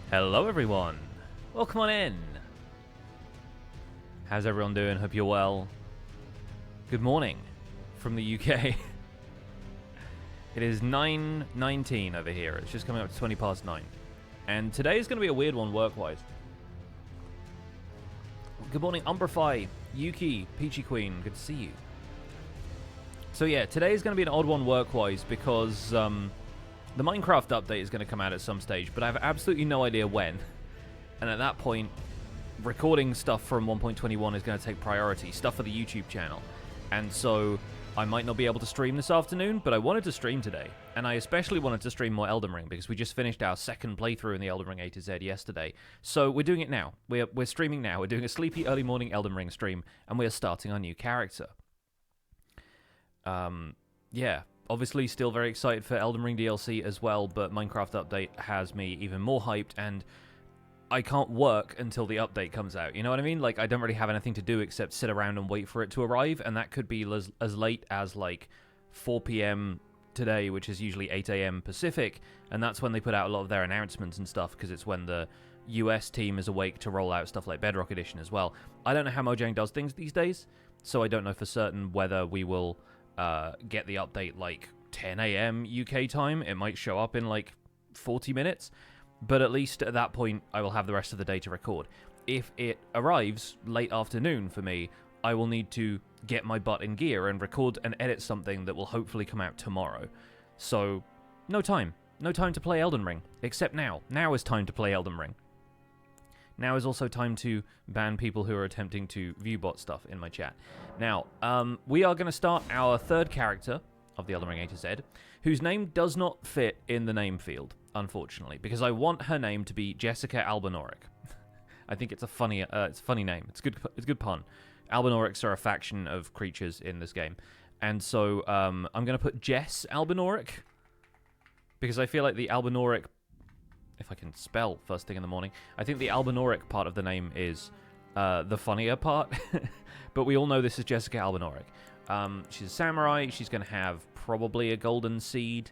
Hello everyone, welcome on in. How's everyone doing? Hope you're well. Good morning from the UK. It is 9:19 over here. It's just coming up to 20 past 9. And today is going to be a weird one work-wise. Good morning, Umbrify, Yuki, Peachy Queen, good to see you. So yeah, today is going to be an odd one work-wise because the Minecraft update is going to come out at some stage, but I have absolutely no idea when. And at that point, recording stuff from 1.21 is going to take priority, stuff for the YouTube channel. And so I might not be able to stream this afternoon, but I wanted to stream today. And I especially wanted to stream more Elden Ring because we just finished our second playthrough in the Elden Ring A-Z yesterday. So we're doing it now. We're streaming now. We're doing a sleepy early morning Elden Ring stream, and we're starting our new character. Yeah. Obviously, still very excited for Elden Ring DLC as well, but Minecraft update has me even more hyped, and I can't work until the update comes out. You know what I mean? Like, I don't really have anything to do except sit around and wait for it to arrive, and that could be as late as, like, 4 p.m. today, which is usually 8 a.m. Pacific, and that's when they put out a lot of their announcements and stuff, because it's when the US team is awake to roll out stuff like Bedrock Edition as well. I don't know how Mojang does things these days, so I don't know for certain whether we will get the update like 10 a.m. UK time. It might show up in like 40 minutes, but at least at that point I will have the rest of the day to record. If it arrives late afternoon for me, I will need to get my butt in gear and record and edit something that will hopefully come out tomorrow. So, no time. No time to play Elden Ring, except now. Now is time to play Elden Ring. Now is also time to ban people who are attempting to viewbot stuff in my chat. Now, we are going to start our third character of the Elden Ring A-Z, whose name does not fit in the name field, unfortunately, because I want her name to be Jessica Albinauric. I think it's a funny name. It's a good pun. Albinaurics are a faction of creatures in this game, and so I'm going to put Jess Albinauric, because I feel like the Albinauric, if I can spell first thing in the morning, I think the Albinauric part of the name is the funnier part. But we all know this is Jessica Albinauric. She's a samurai. She's going to have probably a golden seed,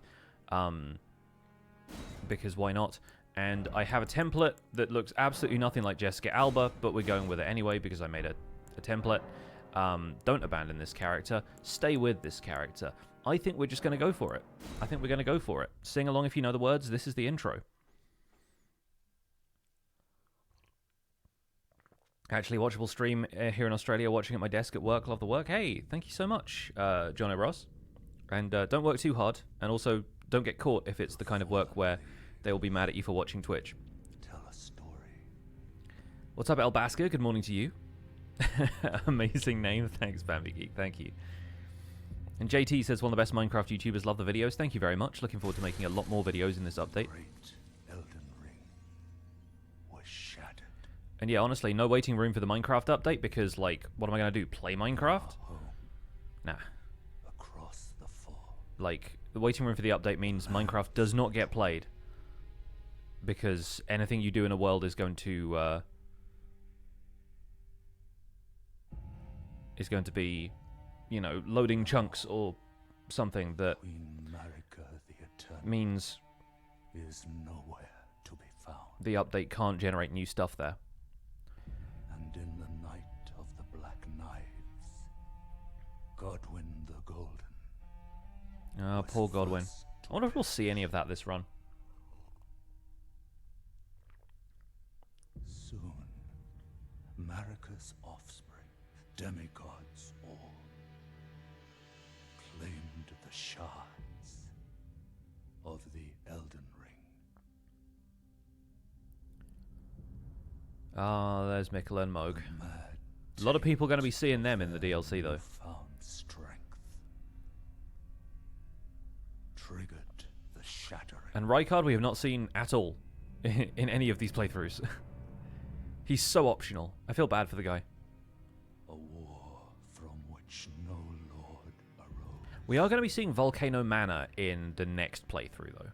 because why not? And I have a template that looks absolutely nothing like Jessica Alba, but we're going with it anyway because I made a template. Don't abandon this character. Stay with this character. I think we're just going to go for it. I think we're going to go for it. Sing along if you know the words. This is the intro. Actually, watchable stream here in Australia, watching at my desk at work. Love the work. Hey, thank you so much, John O'Ross. And don't work too hard. And also, don't get caught if it's the kind of work where they will be mad at you for watching Twitch. Tell a story. What's up, Elbaska? Good morning to you. Amazing name. Thanks, Bambi Geek. Thank you. And JT says, one of the best Minecraft YouTubers. Love the videos. Thank you very much. Looking forward to making a lot more videos in this update. Great Elden Ring was shattered. And yeah, honestly, no waiting room for the Minecraft update because, like, what am I going to do? Play Minecraft? Nah. Across the fall. Like, the waiting room for the update means Minecraft does not get played. Because anything you do in a world is going to be, you know, loading chunks or something that Queen Marika the Eternal means is nowhere to be found. the update can't generate new stuff there. And in the night of the Black Knives, Godwyn the Golden. Ah, was poor Godwyn. first I wonder if we'll see any of that this run. Soon, Marika's offspring, demigods all, claimed the shards of the Elden Ring. Ah, there's Mikkel and Moog. Mad A lot of people going to be seeing them in the DLC, though. found strength, triggered the shattering. And Rykard we have not seen at all in any of these playthroughs. He's so optional. I feel bad for the guy. A war from which no lord arose. We are going to be seeing Volcano Manor in the next playthrough, though.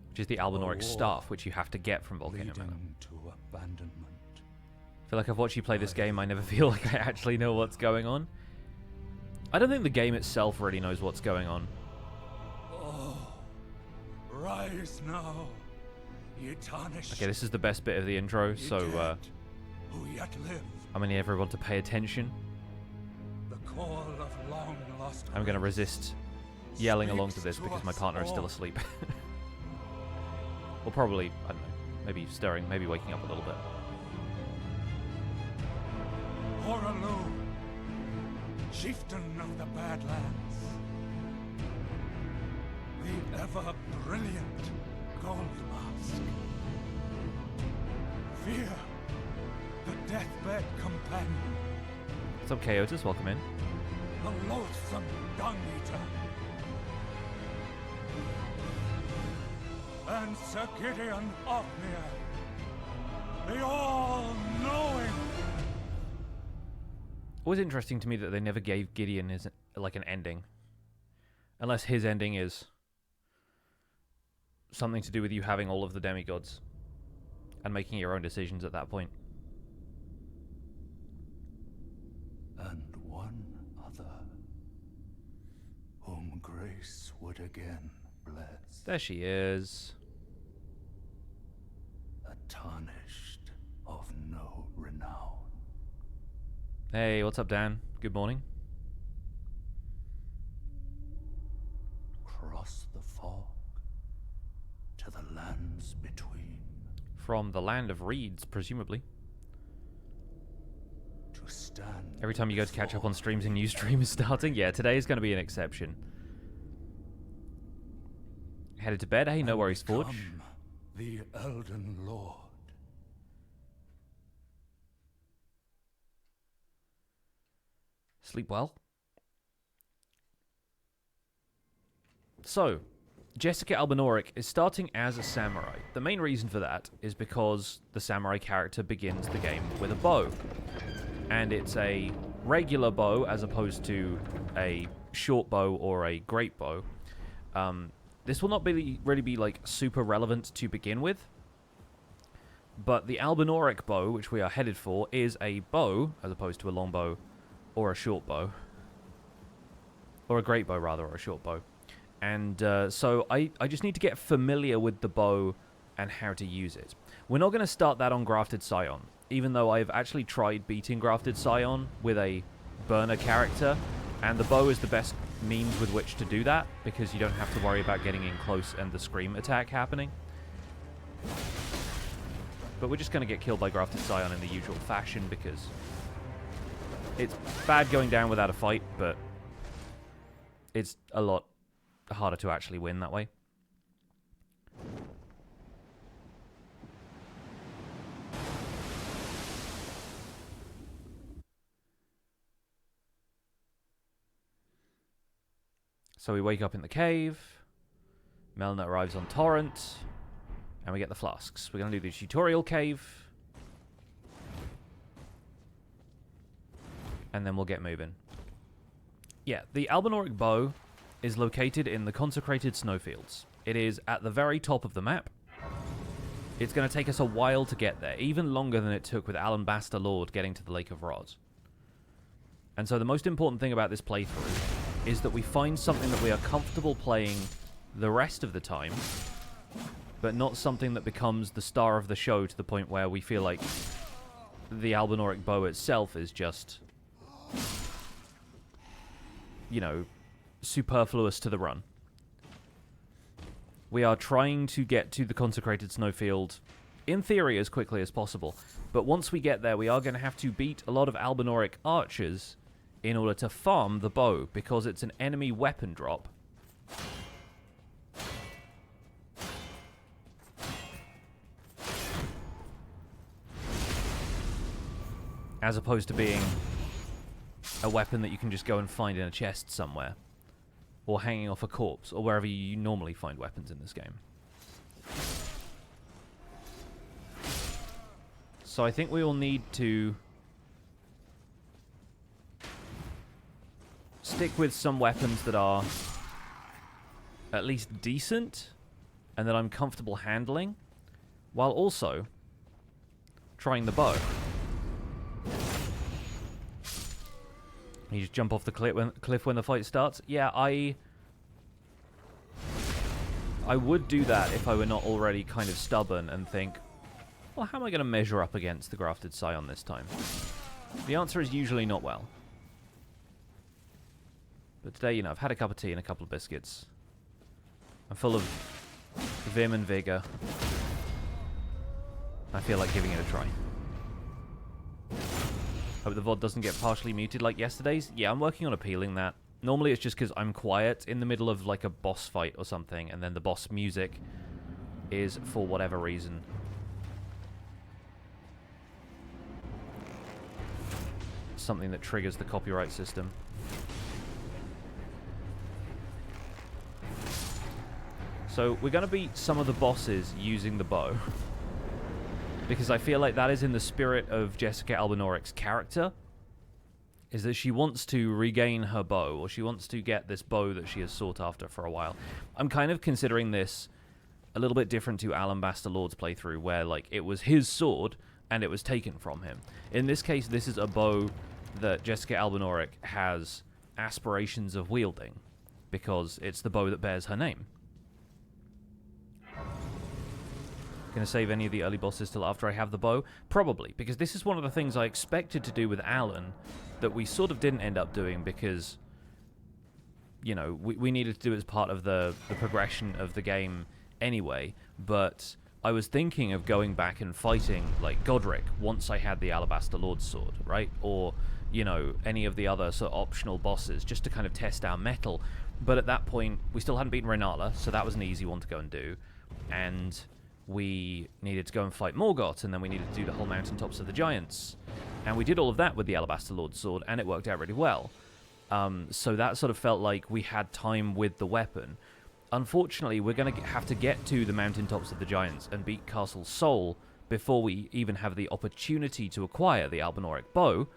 Which is the Albinauric staff, which you have to get from Volcano Manor. Leading to abandonment. I feel like I've watched you play this game, I never feel like I actually know what's going on. I don't think the game itself really knows what's going on. Oh, rise now, Ye tarnish Okay, this is the best bit of the intro, ye so dead, who yet live. I'm gonna need everyone to pay attention. The call of long lost I'm gonna grace resist yelling along to speaks this because my us partner is still all. asleep. Or probably, I don't know, maybe stirring, maybe waking up a little bit. Horaloo, chieftain of the Badlands, the ever-brilliant Gold Mask. Fear, the deathbed companion, What's up, Chaotis? Welcome in. the loathsome Dung-Eater, and Sir Gideon Othniel, the all-knowing. Always interesting to me that they never gave Gideon his, like, an ending. Unless his ending is something to do with you having all of the demigods and making your own decisions at that point. And one other, whom grace would again bless, There she is. a tarnished of no renown. Hey, what's up, Dan? Good morning. Cross the fog to the lands between, From the land of reeds, presumably. to stand. Every time you go to catch up on before streams, a new stream is starting. Yeah, today is going to be an exception. Headed to bed? Hey, no and worries, Forge. become the Elden Lord. Sleep well. So, Jessica Albinauric is starting as a samurai. The main reason for that is because the samurai character begins the game with a bow. And it's a regular bow as opposed to a short bow or a great bow. This will not really be like super relevant to begin with. But the Albinauric bow, which we are headed for, is a bow as opposed to a longbow or a short bow. Or a great bow, rather, or a short bow. And so I just need to get familiar with the bow and how to use it. We're not going to start that on Grafted Scion, even though I've actually tried beating Grafted Scion with a burner character, and the bow is the best means with which to do that, because you don't have to worry about getting in close and the scream attack happening. But we're just going to get killed by Grafted Scion in the usual fashion, because it's bad going down without a fight, but it's a lot harder to actually win that way. So we wake up in the cave, Melna arrives on Torrent, and we get the flasks. We're going to do the tutorial cave, and then we'll get moving. Yeah, the Albinauric Bow is located in the Consecrated Snowfields. It is at the very top of the map. It's going to take us a while to get there, even longer than it took with Alan Baster Lord getting to the Lake of Roz. And so the most important thing about this playthrough is that we find something that we are comfortable playing the rest of the time, but not something that becomes the star of the show to the point where we feel like the Albinauric Bow itself is just, you know, superfluous to the run. We are trying to get to the Consecrated Snowfield, in theory, as quickly as possible. But once we get there, we are going to have to beat a lot of Albinauric archers in order to farm the bow, because it's an enemy weapon drop. As opposed to being a weapon that you can just go and find in a chest somewhere, or hanging off a corpse, or wherever you normally find weapons in this game. So I think we will need to stick with some weapons that are at least decent, and that I'm comfortable handling, while also trying the bow. You just jump off the cliff when the fight starts. Yeah, I would do that if I were not already kind of stubborn and think, well, how am I going to measure up against the Grafted Scion this time? The answer is usually not well. But today, you know, I've had a cup of tea and a couple of biscuits. I'm full of vim and vigor. I feel like giving it a try. Hope the VOD doesn't get partially muted like yesterday's. Yeah, I'm working on appealing that. Normally it's just because I'm quiet in the middle of like a boss fight or something, and then the boss music is, for whatever reason, something that triggers the copyright system. So we're going to beat some of the bosses using the bow, because I feel like that is in the spirit of Jessica Albinauric's character, is that she wants to regain her bow, or she wants to get this bow that she has sought after for a while. I'm kind of considering this a little bit different to Alabaster Lord's playthrough, where like it was his sword and it was taken from him. In this case, this is a bow that Jessica Albinauric has aspirations of wielding, because it's the bow that bears her name. Going to save any of the early bosses till after I have the bow? Probably, because this is one of the things I expected to do with Alan that we sort of didn't end up doing, because, you know, we needed to do it as part of the progression of the game anyway. But I was thinking of going back and fighting, like, Godrick once I had the Alabaster Lord's sword, right? Or, you know, any of the other sort of optional bosses, just to kind of test our mettle. But at that point, we still hadn't beaten Renala, so that was an easy one to go and do. And we needed to go and fight Morgott, and then we needed to do the whole Mountaintops of the Giants. And we did all of that with the Alabaster Lord's sword, and it worked out really well. So that sort of felt like we had time with the weapon. Unfortunately, we're going to have to get to the Mountaintops of the Giants and beat Castle Sol before we even have the opportunity to acquire the Albinauric Bow,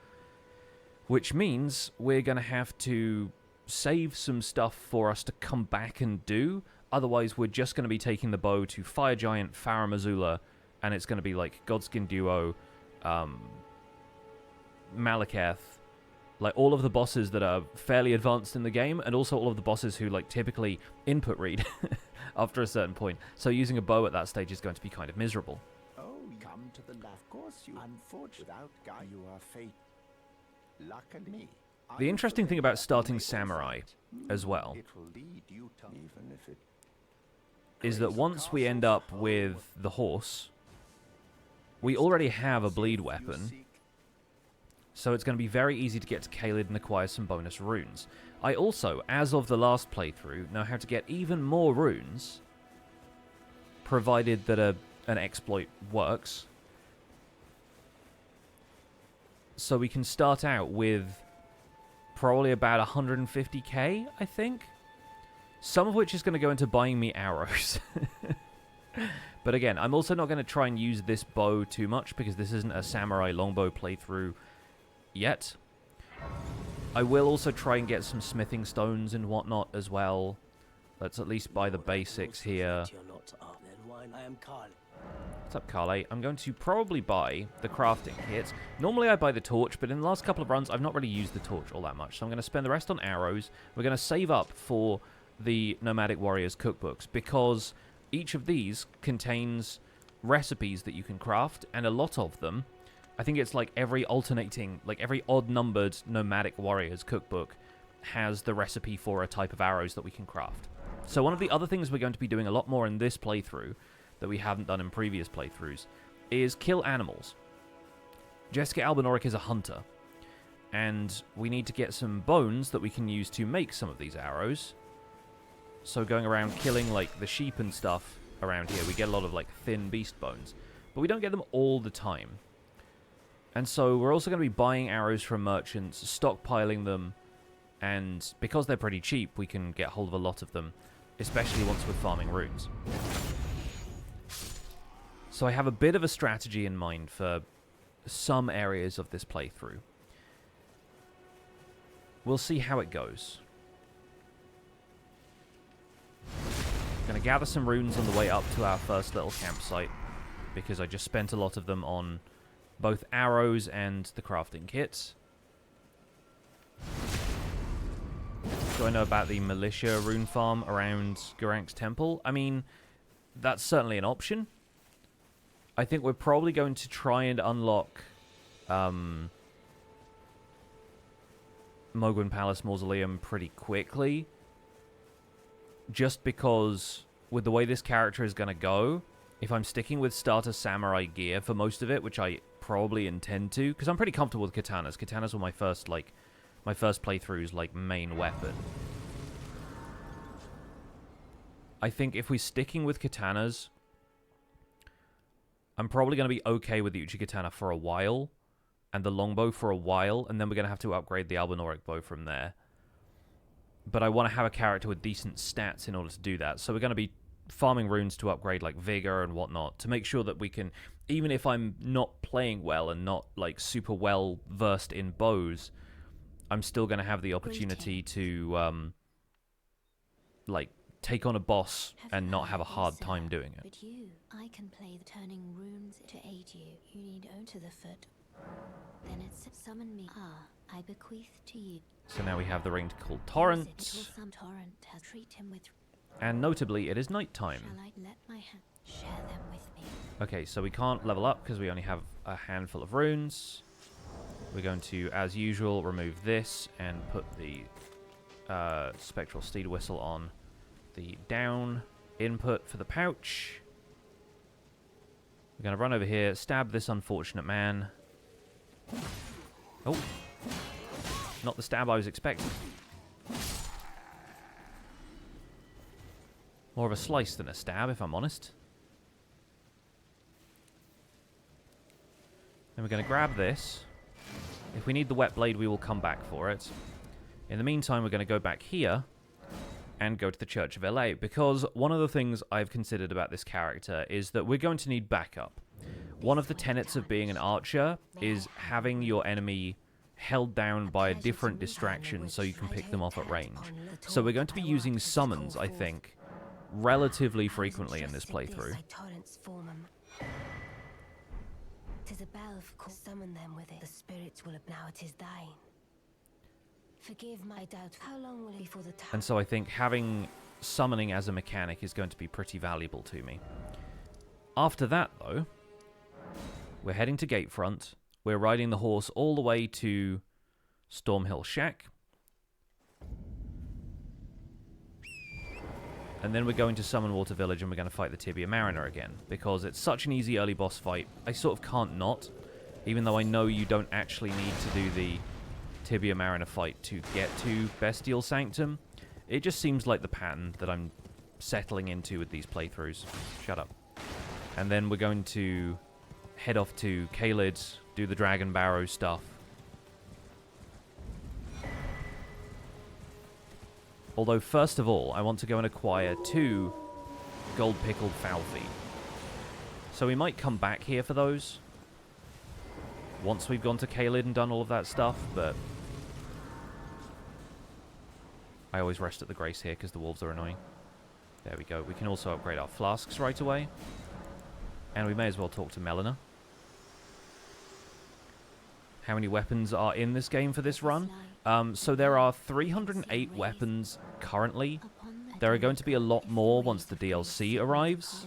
which means we're going to have to save some stuff for us to come back and do. Otherwise, we're just going to be taking the bow to Fire Giant, Farum Azula, and it's going to be like Godskin Duo, Malekith, like all of the bosses that are fairly advanced in the game, and also all of the bosses who like typically input read after a certain point. So using a bow at that stage is going to be kind of miserable. Oh, come to the left. Of course, you unfortunate without guy you are fate. Luckily, the interesting thing about starting Samurai as well is that once we end up with the horse, we already have a bleed weapon. So it's going to be very easy to get to Caelid and acquire some bonus runes. I also, as of the last playthrough, know how to get even more runes, provided that an exploit works. So we can start out with probably about 150k, I think. Some of which is going to go into buying me arrows. But again, I'm also not going to try and use this bow too much, because this isn't a samurai longbow playthrough yet. I will also try and get some smithing stones and whatnot as well. Let's at least buy the basics here. What's up, Carly? I'm going to probably buy the crafting kits. Normally I buy the torch, but in the last couple of runs I've not really used the torch all that much. So I'm going to spend the rest on arrows. We're going to save up for the Nomadic Warriors cookbooks, because each of these contains recipes that you can craft, and a lot of them, I think it's like every alternating, like every odd-numbered Nomadic Warriors cookbook has the recipe for a type of arrows that we can craft. So one of the other things we're going to be doing a lot more in this playthrough that we haven't done in previous playthroughs is kill animals. Jessica Albinauric is a hunter, and we need to get some bones that we can use to make some of these arrows. So going around killing like the sheep and stuff around here, we get a lot of like thin beast bones, but we don't get them all the time. And so we're also going to be buying arrows from merchants, stockpiling them, and because they're pretty cheap, we can get hold of a lot of them, especially once we're farming runes. So I have a bit of a strategy in mind for some areas of this playthrough. We'll see how it goes. I'm going to gather some runes on the way up to our first little campsite, because I just spent a lot of them on both arrows and the crafting kits. do I know about the militia rune farm around Gurank's temple? I mean, that's certainly an option. I think we're probably going to try and unlock Mogwin Palace Mausoleum pretty quickly. Just because with the way this character is going to go, if I'm sticking with starter samurai gear for most of it, which I probably intend to, because I'm pretty comfortable with katanas. Katanas were my first playthrough's, like, main weapon. I think if we're sticking with katanas, I'm probably going to be okay with the Uchi-Katana for a while, and the Longbow for a while, and then we're going to have to upgrade the Albinauric Bow from there. But I want to have a character with decent stats in order to do that. So we're going to be farming runes to upgrade, like, Vigor and whatnot, to make sure that we can, even if I'm not playing well and not, like, super well versed in bows, I'm still going to have the opportunity to, like, take on a boss and not have a hard time doing it. But you, I can play the turning runes to aid you. You need to the foot. Then it's summon me. Ah, I bequeath to you. So now we have the ring called Torrent. Some torrent has treat him with. And notably, it is nighttime. Shall I let my hand share them with me? Okay, so we can't level up because we only have a handful of runes. We're going to, as usual, remove this and put the Spectral Steed Whistle on the down input for the pouch. We're going to run over here, stab this unfortunate man. Oh. Not the stab I was expecting. More of a slice than a stab, if I'm honest. Then we're going to grab this. If we need the wet blade, we will come back for it. In the meantime, we're going to go back here and go to the Church of LA, because one of the things I've considered about this character is that we're going to need backup. One of the tenets of being an archer is having your enemy held down by a different distraction so you can pick them off at range. So we're going to be using summons, I think, relatively frequently in this playthrough. Tis a bell, of course, summon them with it. The spirits will now it is thine. Forgive my doubt. How long will it be for the time? And so I think having summoning as a mechanic is going to be pretty valuable to me. After that, though, we're heading to Gatefront. We're riding the horse all the way to Stormhill Shack. And then we're going to Summonwater Village and we're going to fight the Tibia Mariner again. Because it's such an easy early boss fight, I sort of can't not. Even though I know you don't actually need to do the Tibia Mariner fight to get to Bestial Sanctum. It just seems like the pattern that I'm settling into with these playthroughs. Shut up. And then we're going to head off to Caelid, do the Dragon Barrow stuff. Although, first of all, I want to go and acquire 2 gold-pickled foul feet. So we might come back here for those once we've gone to Caelid and done all of that stuff, but I always rest at the Grace here because the wolves are annoying. There we go. We can also upgrade our flasks right away. And we may as well talk to Melina. How many weapons are in this game for this run? So there are 308 weapons currently. There are going to be a lot more once the DLC arrives.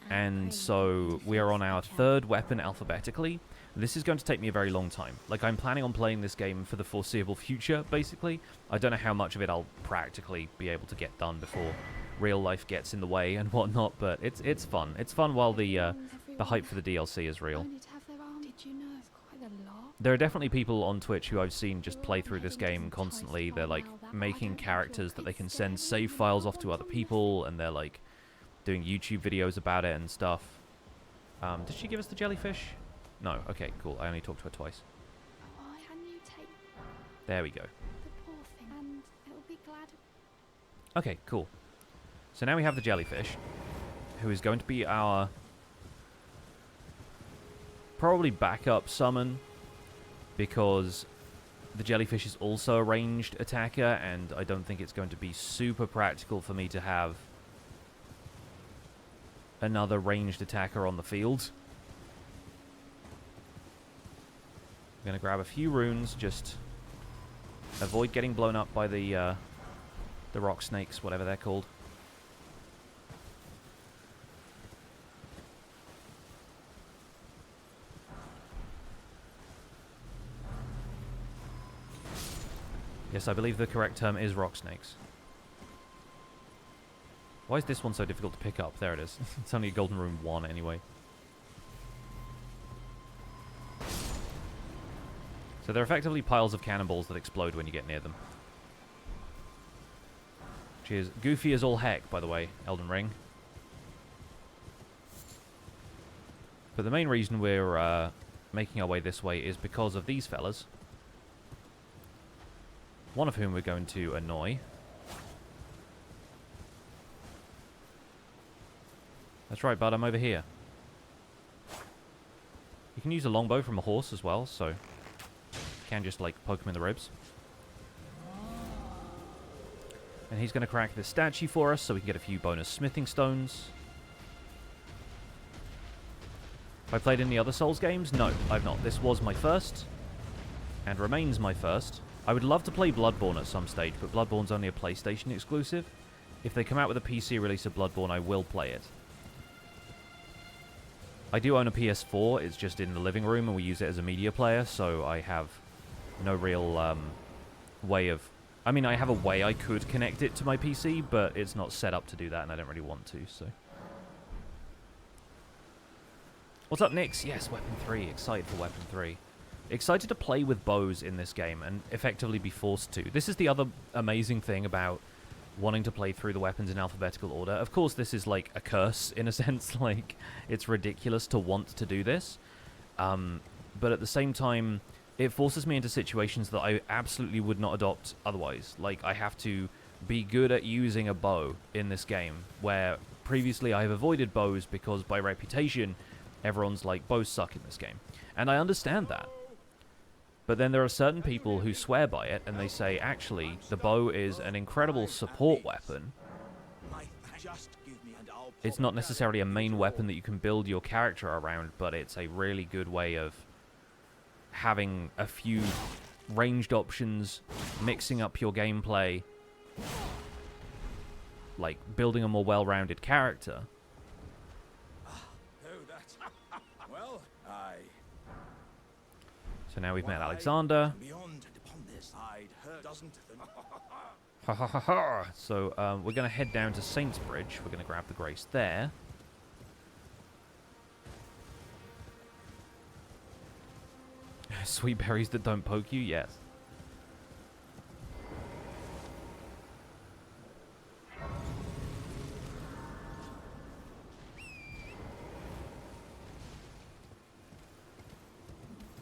And so we are on our 3rd weapon alphabetically. This is going to take me a very long time. Like, I'm planning on playing this game for the foreseeable future, basically. I don't know how much of it I'll practically be able to get done before real life gets in the way and whatnot, but it's fun. It's fun while the hype for the DLC is real. There are definitely people on Twitch who I've seen just play through this game constantly. They're, like, making characters that they can send save files off to other people, and they're, like, doing YouTube videos about it and stuff. Did she give us the jellyfish? No. Okay, cool. I only talked to her twice. There we go. Okay, cool. So now we have the jellyfish, who is going to be our probably backup summon, because the jellyfish is also a ranged attacker, and I don't think it's going to be super practical for me to have another ranged attacker on the field. I'm going to grab a few runes, just avoid getting blown up by the The rock snakes, whatever they're called. Yes, I believe the correct term is rock snakes. Why is this one so difficult to pick up? There it is. It's only Golden Rune 1 anyway. So they're effectively piles of cannonballs that explode when you get near them. Which is goofy as all heck, by the way, Elden Ring. But the main reason we're making our way this way is because of these fellas. One of whom we're going to annoy. That's right, bud, I'm over here. You can use a longbow from a horse as well, so you can just, like, poke him in the ribs. And he's going to crack this statue for us, so we can get a few bonus smithing stones. Have I played any other Souls games? No, I've not. This was my first, and remains my first. I would love to play Bloodborne at some stage, but Bloodborne's only a PlayStation exclusive. If they come out with a PC release of Bloodborne, I will play it. I do own a PS4, it's just in the living room, and we use it as a media player, so I have no real way of... I mean, I have a way I could connect it to my PC, but it's not set up to do that, and I don't really want to, so... What's up, Nix? Yes, Weapon 3. Excited for Weapon 3. Excited to play with bows in this game, and effectively be forced to. This is the other amazing thing about wanting to play through the weapons in alphabetical order. Of course, this is like a curse, in a sense. Like, it's ridiculous to want to do this. But at the same time, it forces me into situations that I absolutely would not adopt otherwise. Like, I have to be good at using a bow in this game, where previously I have avoided bows because by reputation, everyone's like, bows suck in this game. And I understand that. But then there are certain people who swear by it, and they say, actually, the bow is an incredible support weapon. It's not necessarily a main weapon that you can build your character around, but it's a really good way of having a few ranged options, mixing up your gameplay, like building a more well-rounded character. So now we've met Alexander. Ha ha ha ha! So we're going to head down to Saint's Bridge. We're going to grab the grace there. Sweet berries that don't poke you? Yes.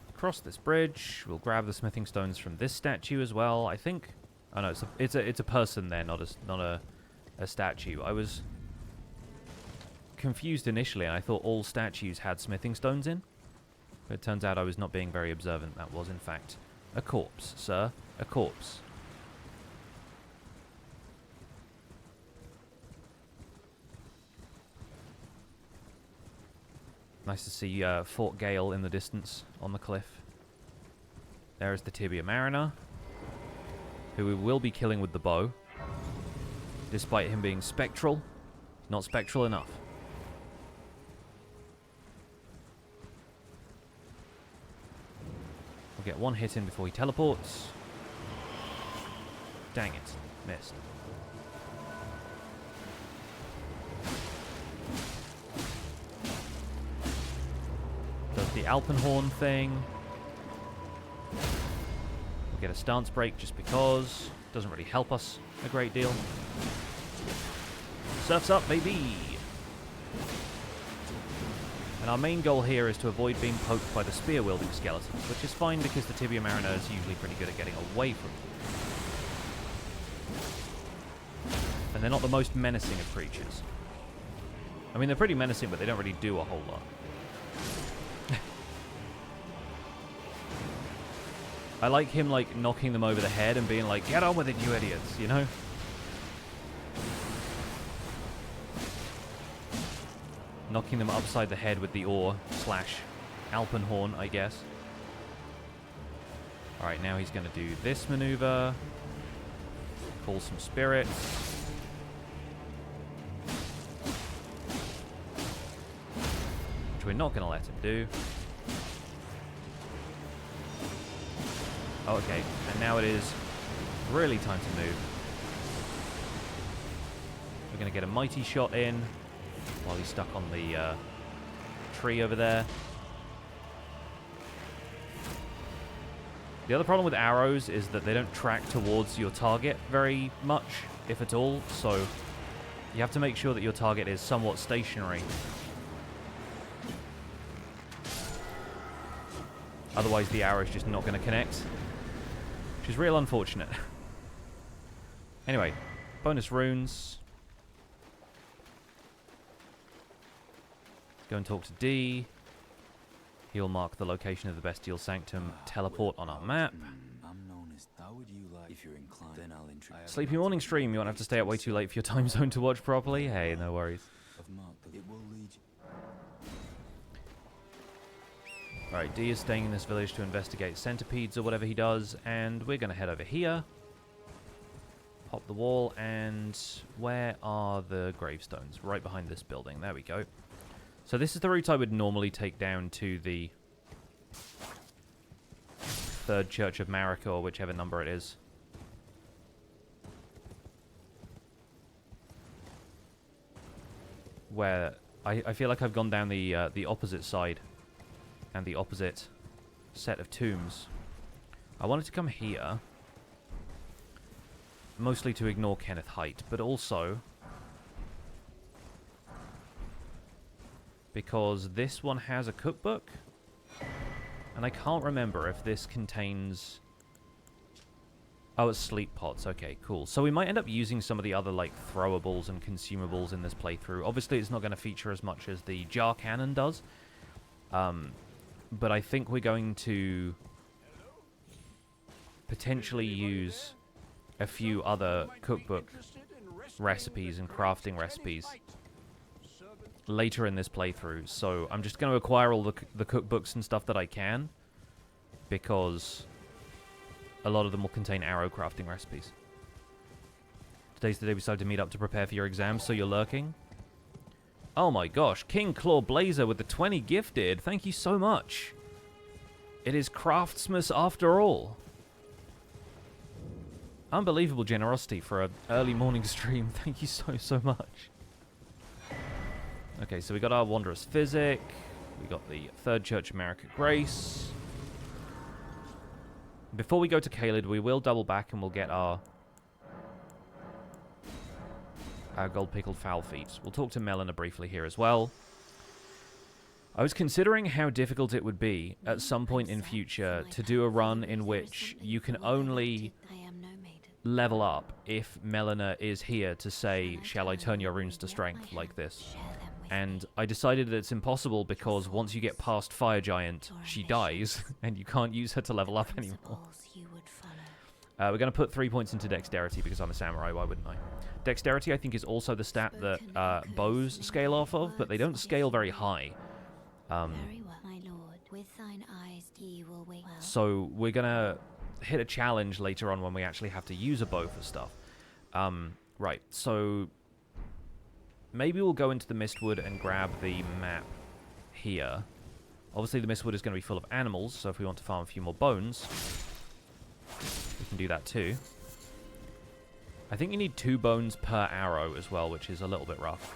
Across this bridge, we'll grab the smithing stones from this statue as well. I think. Oh no, it's a person there, not a statue. I was confused initially, and I thought all statues had smithing stones in. But it turns out I was not being very observant. That was in fact a corpse, sir, a corpse. Nice to see Fort Greyoll in the distance on the cliff. There is the Tibia Mariner, who we will be killing with the bow, despite him being spectral. Not spectral enough. We'll get one hit in before he teleports. Dang it, missed. Does the Alpenhorn thing. We'll get a stance break just because. Doesn't really help us a great deal. Surf's up, baby! And our main goal here is to avoid being poked by the spear-wielding skeletons, which is fine because the Tibia Mariner is usually pretty good at getting away from them. And they're not the most menacing of creatures. I mean, they're pretty menacing, but they don't really do a whole lot. I like him, like, knocking them over the head and being like, get on with it, you idiots, you know? Knocking them upside the head with the oar / Alpenhorn, I guess. Alright, now he's going to do this maneuver. Call some spirits. Which we're not going to let him do. Oh, okay. And now it is really time to move. We're going to get a mighty shot in while he's stuck on the tree over there. The other problem with arrows is that they don't track towards your target very much, if at all, so you have to make sure that your target is somewhat stationary. Otherwise the arrow is just not going to connect, which is real unfortunate. Anyway, bonus runes. Go and talk to D. He'll mark the location of the Bestial Sanctum teleport on our map. Sleepy morning stream. You won't have to stay up way too late for your time zone to watch properly. Hey, no worries. Alright, D is staying in this village to investigate centipedes or whatever he does, and we're going to head over here. Pop the wall, and where are the gravestones? Right behind this building. There we go. So this is the route I would normally take down to the third church of Marika, or whichever number it is. Where I feel like I've gone down the opposite side and the opposite set of tombs. I wanted to come here, mostly to ignore Kenneth Height, but also because this one has a cookbook, and I can't remember if this contains... Oh, it's sleep pots. Okay, cool. So we might end up using some of the other, like, throwables and consumables in this playthrough. Obviously, it's not going to feature as much as the jar cannon does, but I think we're going to potentially use a few other cookbook recipes and crafting recipes later in this playthrough, so I'm just going to acquire all the cookbooks and stuff that I can, because a lot of them will contain arrow crafting recipes. Today's the day we decided to meet up to prepare for your exams, so you're lurking? Oh my gosh, King Claw Blazer with the 20 gifted, thank you so much. It is Craftsmas after all. Unbelievable generosity for an early morning stream, thank you so much. Okay, so we got our Wondrous Physic, we got the Third Church of Marika Grace. Before we go to Caelid, we will double back and we'll get our gold pickled fowl feet. We'll talk to Melina briefly here as well. I was considering how difficult it would be at some point in future to do a run in which you can only level up if Melina is here to say, shall I turn your runes to strength, like this. And I decided that it's impossible because once you get past Fire Giant, she dies, and you can't use her to level up anymore. We're going to put 3 points into Dexterity because I'm a samurai, why wouldn't I? Dexterity, I think, is also the stat that bows scale off of, but they don't scale very high. So we're going to hit a challenge later on when we actually have to use a bow for stuff. Right, so maybe we'll go into the Mistwood and grab the map here. Obviously, the Mistwood is going to be full of animals, so if we want to farm a few more bones, we can do that too. I think you need 2 bones per arrow as well, which is a little bit rough.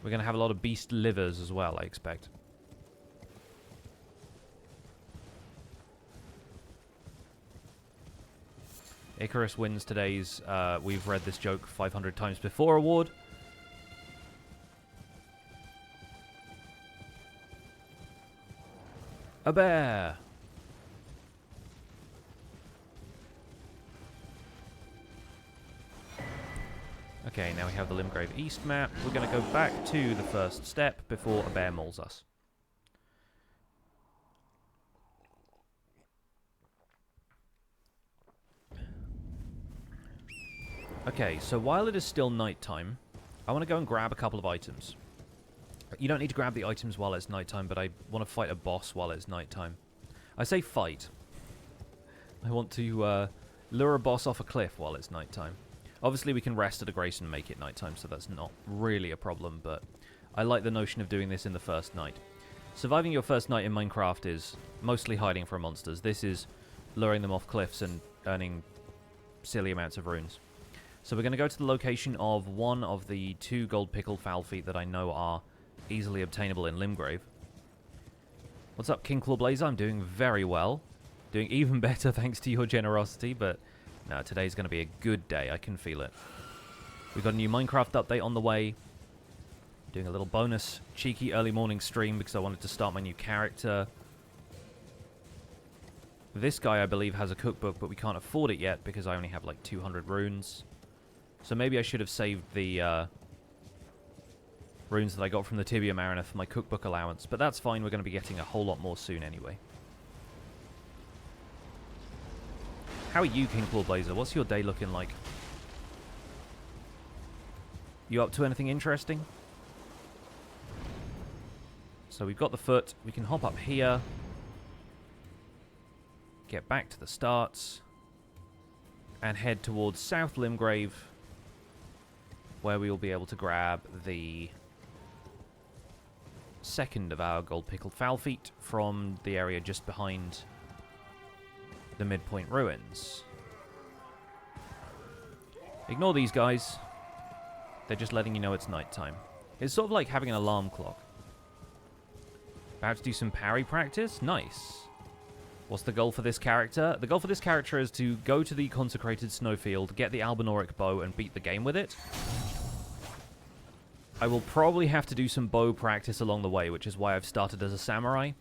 We're going to have a lot of beast livers as well, I expect. Icarus wins today's we've read this joke 500 times before award. A bear! Okay, now we have the Limgrave East map. We're going to go back to the first step before a bear mauls us. Okay, so while it is still nighttime, I want to go and grab a couple of items. You don't need to grab the items while it's nighttime, but I want to fight a boss while it's nighttime. I say fight. I want to lure a boss off a cliff while it's nighttime. Obviously, we can rest at a grace and make it nighttime, so that's not really a problem, but I like the notion of doing this in the first night. Surviving your first night in Minecraft is mostly hiding from monsters. This is luring them off cliffs and earning silly amounts of runes. So we're going to go to the location of one of the 2 gold pickled foul feet that I know are easily obtainable in Limgrave. What's up, King Clawblazer? I'm doing very well. Doing even better thanks to your generosity, but no, today's going to be a good day. I can feel it. We've got a new Minecraft update on the way. Doing a little bonus cheeky early morning stream because I wanted to start my new character. This guy, I believe, has a cookbook, but we can't afford it yet because I only have like 200 runes. So maybe I should have saved the runes that I got from the Tibia Mariner for my cookbook allowance. But that's fine, we're going to be getting a whole lot more soon anyway. How are you, King Clawblazer? What's your day looking like? You up to anything interesting? So we've got the foot. We can hop up here. Get back to the starts. And head towards South Limgrave, where we will be able to grab the second of our gold pickled foul feet from the area just behind the midpoint ruins. Ignore these guys. They're just letting you know it's nighttime. It's sort of like having an alarm clock. About to do some parry practice? Nice. What's the goal for this character? The goal for this character is to go to the consecrated snowfield, get the Albinauric Bow, and beat the game with it. I will probably have to do some bow practice along the way, which is why I've started as a samurai.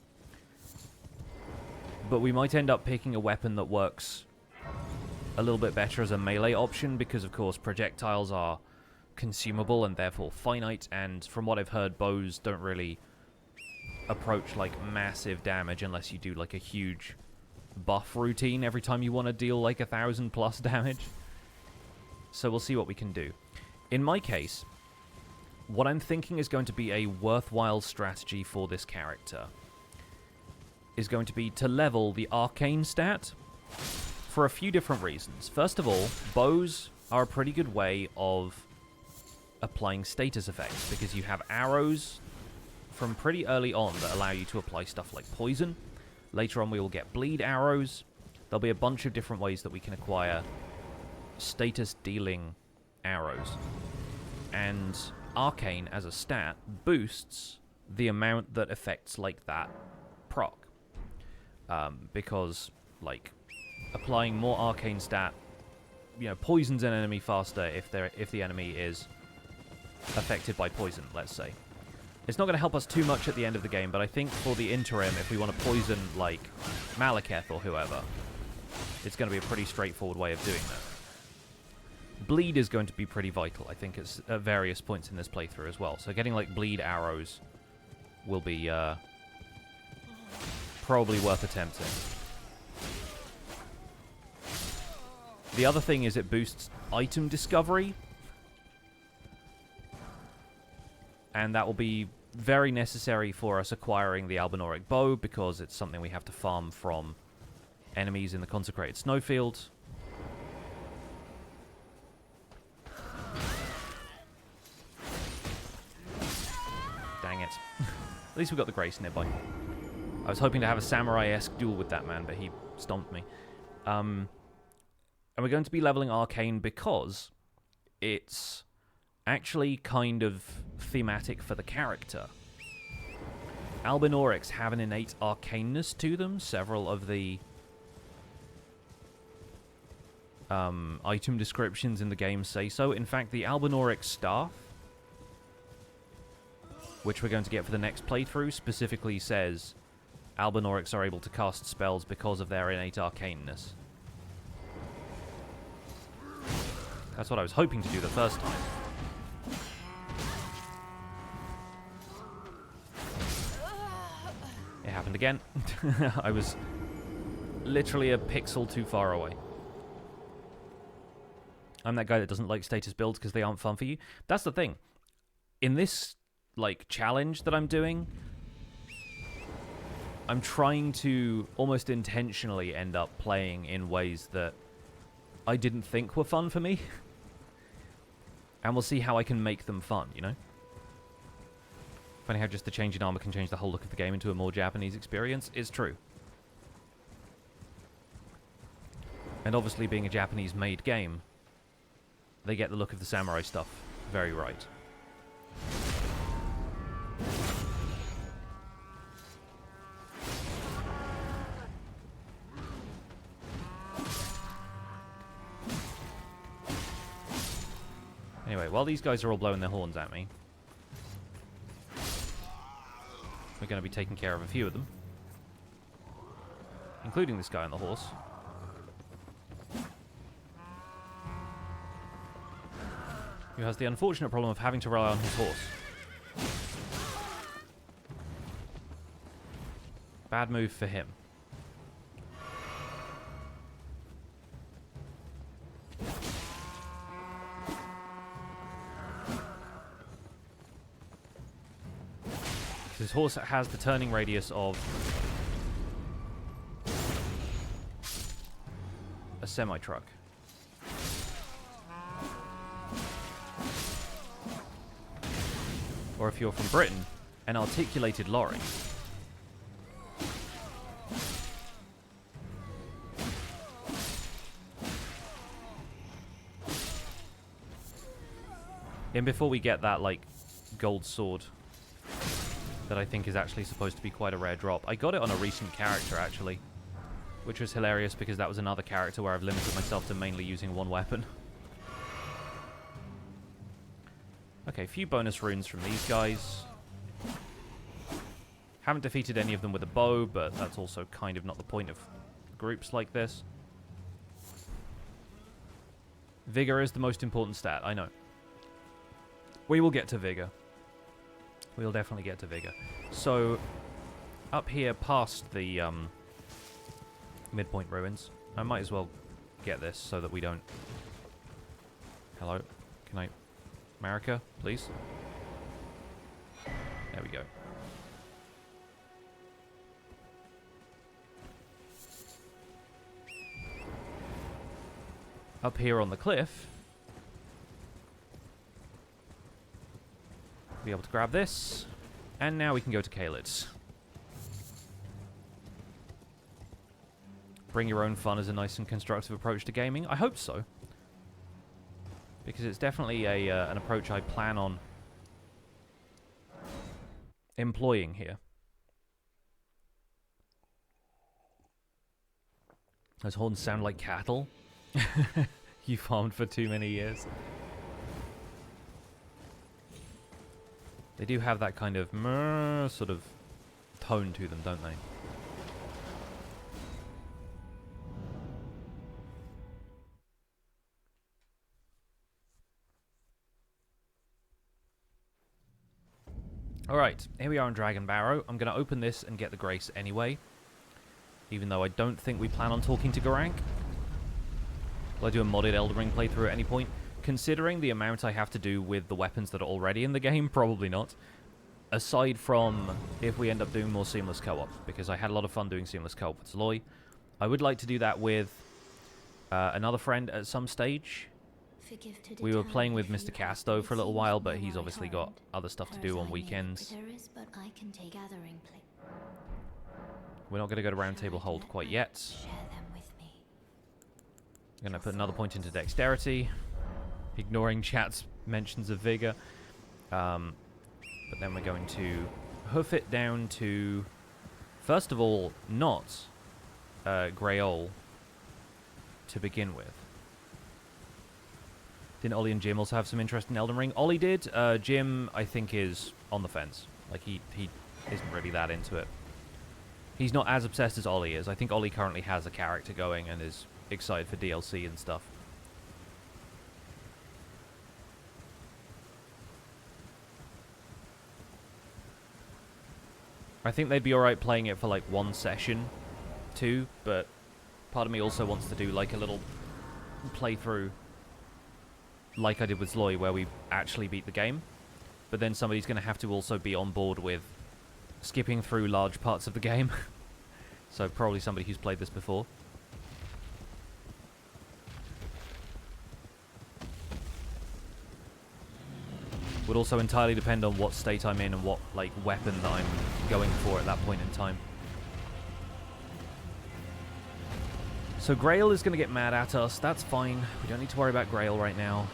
But we might end up picking a weapon that works a little bit better as a melee option, because of course projectiles are consumable and therefore finite, and from what I've heard, bows don't really approach like massive damage unless you do like a huge buff routine every time you want to deal like 1,000+ damage. So we'll see what we can do. In my case, what I'm thinking is going to be a worthwhile strategy for this character is going to be to level the arcane stat for a few different reasons. First of all, bows are a pretty good way of applying status effects because you have arrows from pretty early on that allow you to apply stuff like poison. Later on we will get bleed arrows. There'll be a bunch of different ways that we can acquire status dealing arrows. And arcane as a stat boosts the amount that effects like that proc. Because like applying more arcane stat, you know, poisons an enemy faster if the enemy is affected by poison, let's say. It's not going to help us too much at the end of the game, but I think for the interim, if we want to poison, like, Malekith or whoever, it's going to be a pretty straightforward way of doing that. Bleed is going to be pretty vital, I think, at various points in this playthrough as well. So getting, like, bleed arrows will be probably worth attempting. The other thing is it boosts item discovery, and that will be very necessary for us acquiring the Albinauric Bow, because it's something we have to farm from enemies in the consecrated snowfield. Dang it. At least we got the Grace nearby. I was hoping to have a samurai-esque duel with that man, but he stomped me. And we're going to be leveling Arcane because it's actually kind of thematic for the character. Albinaurics have an innate arcaneness to them. Several of the item descriptions in the game say so. In fact, the Albinauric staff, which we're going to get for the next playthrough, specifically says Albinaurics are able to cast spells because of their innate arcaneness. That's what I was hoping to do the first time. It happened again. I was literally a pixel too far away. I'm that guy that doesn't like status builds because they aren't fun for you. That's the thing. In this, like, challenge that I'm doing, I'm trying to almost intentionally end up playing in ways that I didn't think were fun for me. And we'll see how I can make them fun, you know? Funny how just the change in armor can change the whole look of the game into a more Japanese experience is true. And obviously being a Japanese-made game, they get the look of the samurai stuff very right. Anyway, while these guys are all blowing their horns at me, we're going to be taking care of a few of them, including this guy on the horse. Who has the unfortunate problem of having to rely on his horse. Bad move for him. His horse has the turning radius of a semi-truck. Or if you're from Britain, an articulated lorry. And before we get that, like, gold sword that I think is actually supposed to be quite a rare drop. I got it on a recent character, actually, which was hilarious because that was another character where I've limited myself to mainly using one weapon. Okay, a few bonus runes from these guys. Haven't defeated any of them with a bow, but that's also kind of not the point of groups like this. Vigor is the most important stat, I know. We will get to Vigor. We'll definitely get to Vigor. So, up here past the midpoint ruins, I might as well get this so that we don't... Hello? Can I... Marika, please? There we go. Up here on the cliff, be able to grab this, and now we can go to Caelid. Bring your own fun is a nice and constructive approach to gaming. I hope so, because it's definitely a an approach I plan on employing here. Those horns sound like cattle. You farmed for too many years. They do have that kind of sort of tone to them, don't they? Alright, here we are on Dragon Barrow. I'm going to open this and get the Grace anyway, even though I don't think we plan on talking to Godrick. Will I do a modded Elden Ring playthrough at any point? Considering the amount I have to do with the weapons that are already in the game, probably not. Aside from if we end up doing more seamless co-op, because I had a lot of fun doing seamless co-op with Zloy. I would like to do that with another friend at some stage. We were playing with Mr. Casto for a little while, but he's obviously got other stuff to do on weekends. We're not going to go to Round Table Hold quite yet. I'm going to put another point into Dexterity, ignoring chat's mentions of Vigor. But then we're going to hoof it down to, first of all, not Greyoll to begin with. Didn't Ollie and Jim also have some interest in Elden Ring? Ollie did. Jim, I think, is on the fence. Like, he isn't really that into it. He's not as obsessed as Ollie is. I think Ollie currently has a character going and is excited for DLC and stuff. I think they'd be alright playing it for like one session, too, but part of me also wants to do like a little playthrough like I did with Zloy, where we actually beat the game. But then somebody's going to have to also be on board with skipping through large parts of the game. So probably somebody who's played this before. Would also entirely depend on what state I'm in and what like weapon that I'm going for at that point in time. So Greyoll is going to get mad at us. That's fine. We don't need to worry about Greyoll right now.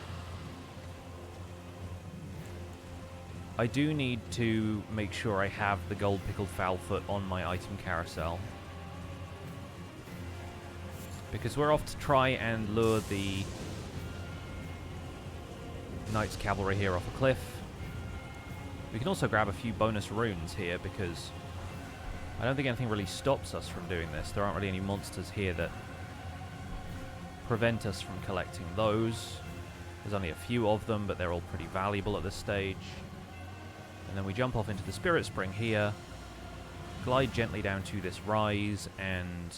I do need to make sure I have the gold pickled fowlfoot on my item carousel. Because we're off to try and lure the Knight's Cavalry here off a cliff. We can also grab a few bonus runes here because I don't think anything really stops us from doing this. There aren't really any monsters here that prevent us from collecting those. There's only a few of them, but they're all pretty valuable at this stage. And then we jump off into the Spirit Spring here, glide gently down to this rise, and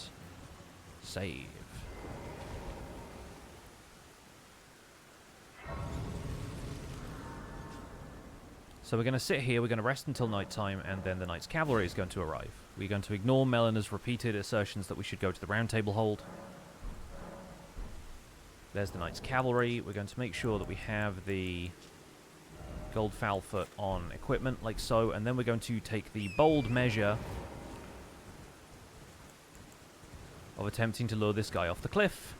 save. So we're going to sit here, we're going to rest until nighttime, and then the Knight's Cavalry is going to arrive. We're going to ignore Melina's repeated assertions that we should go to the Round Table Hold. There's the Knight's Cavalry. We're going to make sure that we have the gold fowlfoot on equipment, like so, and then we're going to take the bold measure of attempting to lure this guy off the cliff.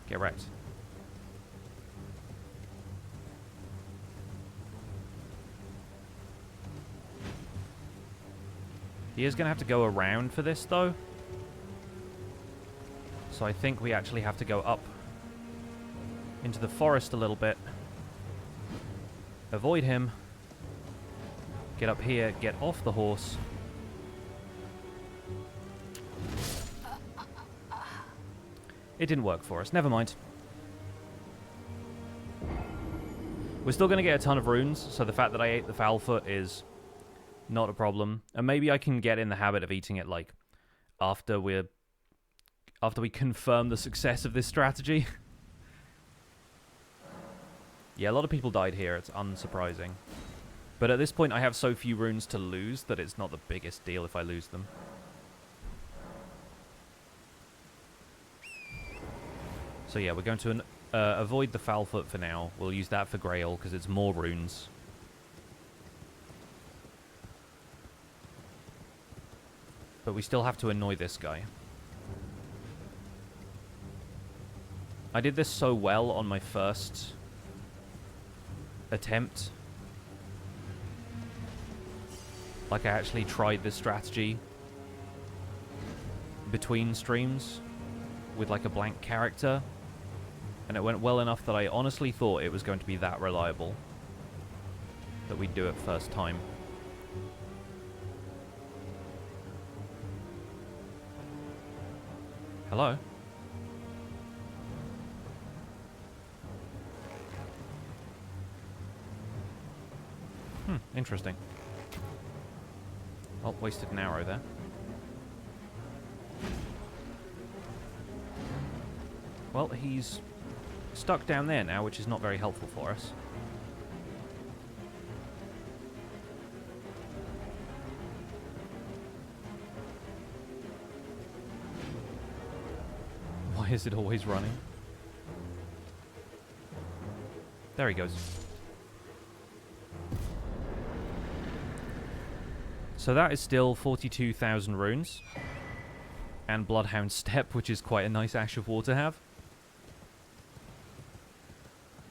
Get wrecked. He is going to have to go around for this, though. So I think we actually have to go up into the forest a little bit. Avoid him. Get up here, get off the horse. It didn't work for us. Never mind. We're still going to get a ton of runes, so the fact that I ate the fowlfoot is not a problem. And maybe I can get in the habit of eating it, like, after we confirm the success of this strategy. Yeah, a lot of people died here. It's unsurprising. But at this point, I have so few runes to lose that it's not the biggest deal if I lose them. So yeah, we're going to avoid the fowlfoot for now. We'll use that for Greyoll because it's more runes. But we still have to annoy this guy. I did this so well on my first attempt. Like I actually tried this strategy between streams with like a blank character. And it went well enough that I honestly thought it was going to be that reliable that we'd do it first time. Hello? Interesting. Oh, wasted an arrow there. Well, he's stuck down there now, which is not very helpful for us. Why is it always running? There he goes. So that is still 42,000 runes. And Bloodhound Step, which is quite a nice Ash of War to have.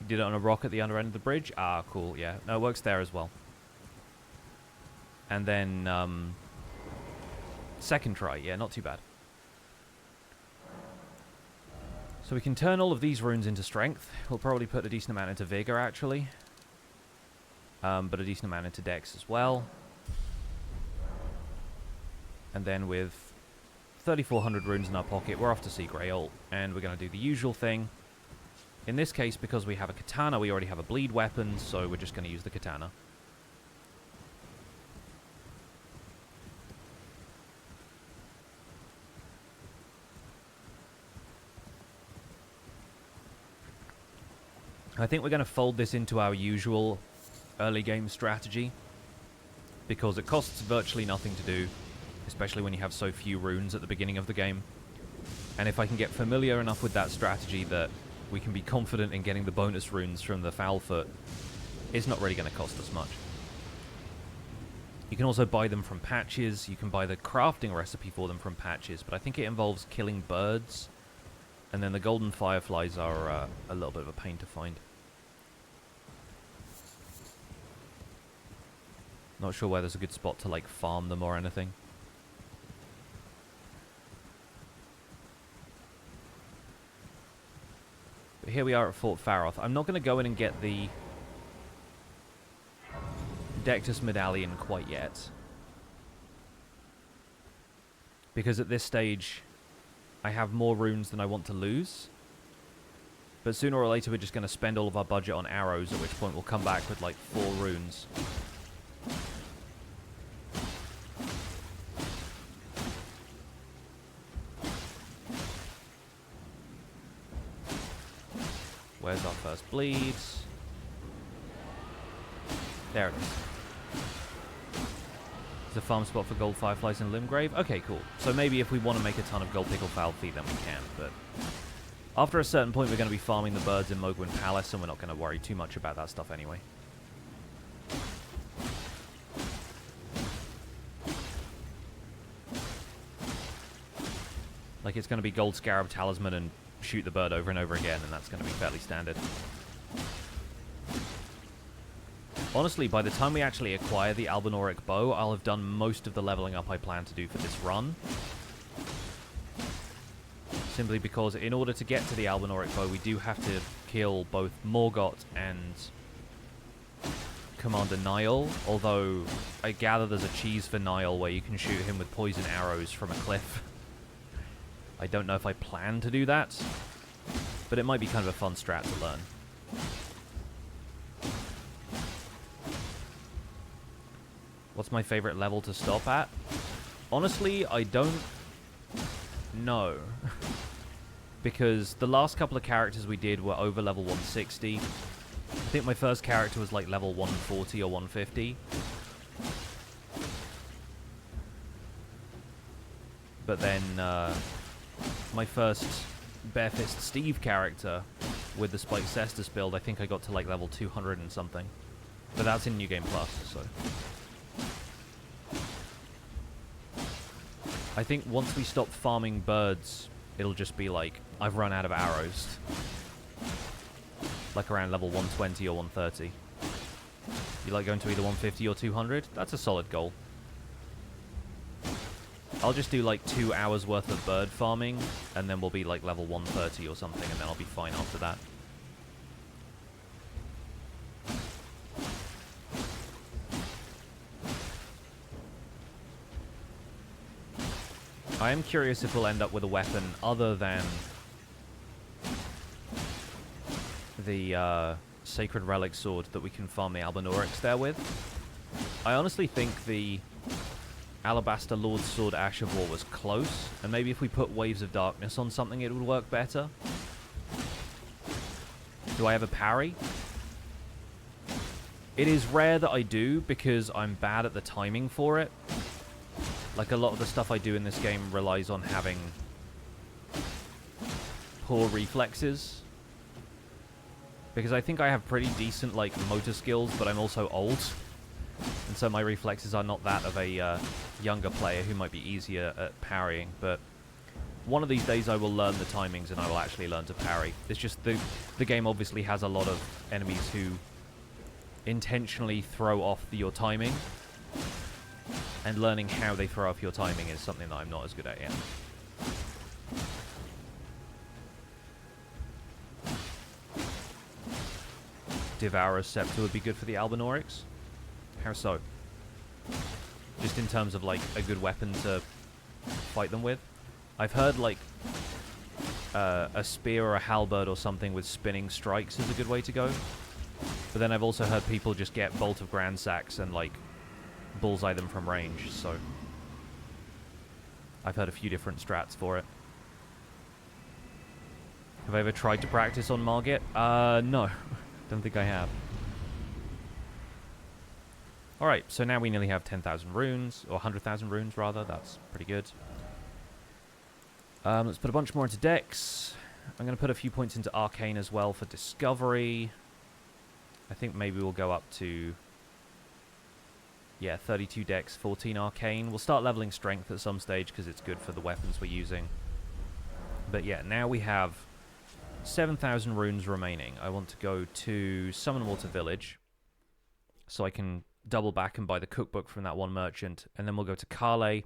Did it on a rock at the under end of the bridge. Ah, cool, yeah. No, it works there as well. And then, second try. Yeah, not too bad. So we can turn all of these runes into strength. We'll probably put a decent amount into vigor, actually. But a decent amount into dex as well. And then with 3,400 runes in our pocket, we're off to see Greyoll. And we're going to do the usual thing. In this case, because we have a katana, we already have a bleed weapon, so we're just going to use the katana. I think we're going to fold this into our usual early game strategy, because it costs virtually nothing to do, especially when you have so few runes at the beginning of the game. And if I can get familiar enough with that strategy that we can be confident in getting the bonus runes from the Foulfoot, it's not really going to cost us much. You can also buy them from patches. You can buy the crafting recipe for them from patches, but I think it involves killing birds. And then the golden fireflies are a little bit of a pain to find. Not sure where there's a good spot to, like, farm them or anything. But here we are at Fort Faroth. I'm not going to go in and get the Dectus Medallion quite yet, because at this stage I have more runes than I want to lose. But sooner or later we're just going to spend all of our budget on arrows, at which point we'll come back with like 4 runes. Where's our first bleed? There it is. It's a farm spot for gold fireflies and Limgrave. Okay, cool. So maybe if we want to make a ton of gold pickle foul feet, then we can. But after a certain point, we're going to be farming the birds in Mogwin Palace, and we're not going to worry too much about that stuff anyway. Like, it's going to be gold scarab talisman and shoot the bird over and over again, and that's going to be fairly standard. Honestly, by the time we actually acquire the Albinauric Bow, I'll have done most of the leveling up I plan to do for this run. Simply because in order to get to the Albinauric Bow, we do have to kill both Morgott and Commander Niall, although I gather there's a cheese for Niall where you can shoot him with poison arrows from a cliff. I don't know if I plan to do that, but it might be kind of a fun strat to learn. What's my favorite level to stop at? Honestly, I don't know. Because the last couple of characters we did were over level 160. I think my first character was like level 140 or 150. But then my first Barefist Steve character with the Spike Cestus build, I think I got to like level 200 and something. But that's in New Game Plus, so... I think once we stop farming birds, it'll just be like, I've run out of arrows. Like around level 120 or 130. You like going to either 150 or 200? That's a solid goal. I'll just do like 2 hours worth of bird farming, and then we'll be like level 130 or something, and then I'll be fine after that. I am curious if we'll end up with a weapon other than the Sacred Relic Sword that we can farm the Albinaurics there with. I honestly think the Alabaster Lord's Sword Ash of War was close, and maybe if we put Waves of Darkness on something it would work better. Do I have a parry? It is rare that I do, because I'm bad at the timing for it. Like, a lot of the stuff I do in this game relies on having poor reflexes. Because I think I have pretty decent, like, motor skills, but I'm also old. And so my reflexes are not that of a younger player who might be easier at parrying. But one of these days I will learn the timings and I will actually learn to parry. It's just the game obviously has a lot of enemies who intentionally throw off your timing. And learning how they throw off your timing is something that I'm not as good at yet. Devourer's Scepter would be good for the Albinaurics. How so? Just in terms of, like, a good weapon to fight them with. I've heard, like, a spear or a halberd or something with spinning strikes is a good way to go. But then I've also heard people just get Bolt of Grandsacks and, like, bullseye them from range, so I've heard a few different strats for it. Have I ever tried to practice on Margit? No. Don't think I have. Alright, so now we nearly have 10,000 runes, or 100,000 runes rather. That's pretty good. Let's put a bunch more into Dex. I'm going to put a few points into Arcane as well for Discovery. I think maybe we'll go up to... yeah, 32 Dex, 14 Arcane. We'll start leveling Strength at some stage because it's good for the weapons we're using. But yeah, now we have 7,000 runes remaining. I want to go to Summon Water Village so I can double back and buy the cookbook from that one merchant. And then we'll go to Caelid.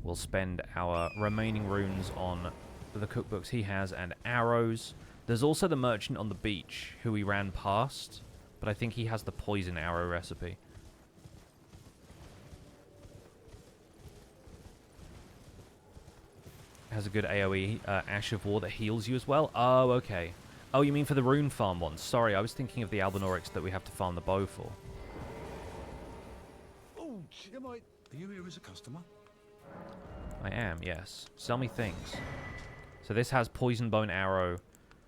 We'll spend our remaining runes on the cookbooks he has and arrows. There's also the merchant on the beach who we ran past, but I think he has the poison arrow recipe. Has a good AoE Ash of War that heals you as well. Oh, okay. Oh, you mean for the rune farm ones? Sorry, I was thinking of the Albinaurics that we have to farm the bow for. Oh, are you here as a customer? I am, yes. Sell me things. So this has poison bone arrow.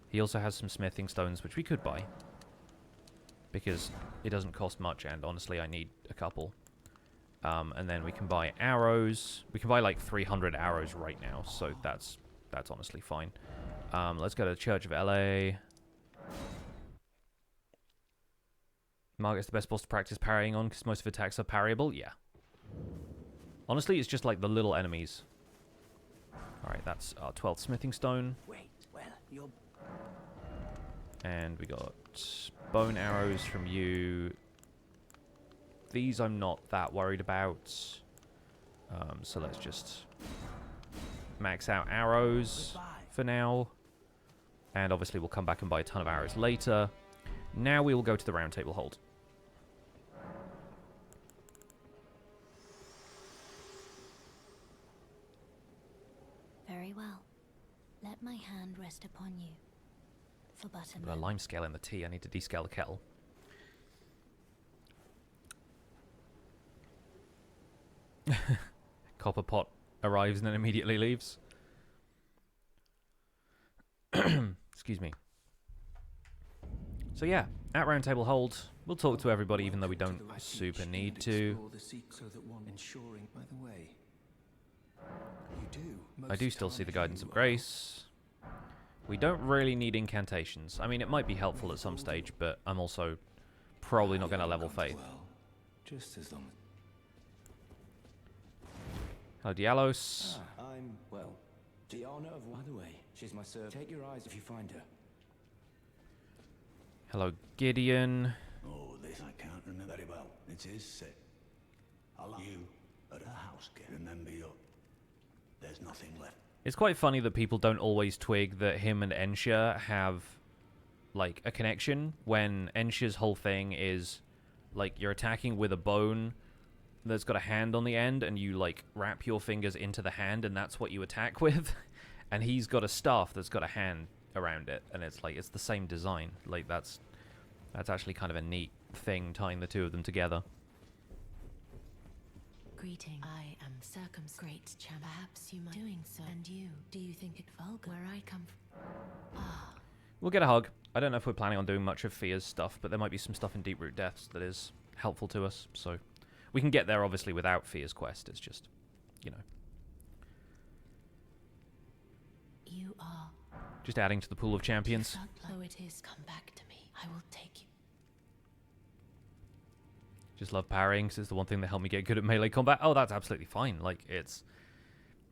He also has some smithing stones, which we could buy. Because it doesn't cost much, and honestly, I need a couple. And then we can buy arrows. We can buy like 300 arrows right now, so that's honestly fine. Let's go to the Church of LA. Margit's the best boss to practice parrying on because most of attacks are parryable. Yeah. Honestly, it's just like the little enemies. Alright, that's our 12th smithing stone. Wait, well, you're... And we got bone arrows from you. These I'm not that worried about. So let's just max out arrows for now. And obviously we'll come back and buy a ton of arrows later. Now we will go to the round table hold. Very well. Let my hand rest upon you. For but a Got a moment. lime scale in the tea. I need to descale the kettle. Copper pot arrives and then immediately leaves. Excuse me. So yeah, at round table hold, we'll talk to everybody even though we don't super need to. I do still see the Guidance of Grace. We don't really need incantations. I mean, it might be helpful at some stage, but I'm also probably not going to level Faith. Just as long. Hello, Dialos. I'm, well, the honor of... By the way, she's my servant. Take your eyes if you find her. Hello, Gideon. Oh, this I can't remember very well. It is set. I'll you at a house, remember you. There's nothing left. It's quite funny that people don't always twig that him and Ensha have, like, a connection, when Ensha's whole thing is, like, you're attacking with a bone that's got a hand on the end, and you, like, wrap your fingers into the hand, and that's what you attack with. And he's got a staff that's got a hand around it, and it's, like, it's the same design. Like, that's actually kind of a neat thing, tying the two of them together. Greeting. I am great champ. Perhaps you might doing so. And you, do you think it vulgar? Where I come from? Ah. We'll get a hug. I don't know if we're planning on doing much of Fia's stuff, but there might be some stuff in Deep-Root Depths that is helpful to us, so we can get there, obviously, without Fia's quest. It's just, you know. You are... just adding to the pool of champions. Though it is, come back to me. I will take you. Just love parrying, because it's the one thing that helped me get good at melee combat. Oh, that's absolutely fine. Like, it's...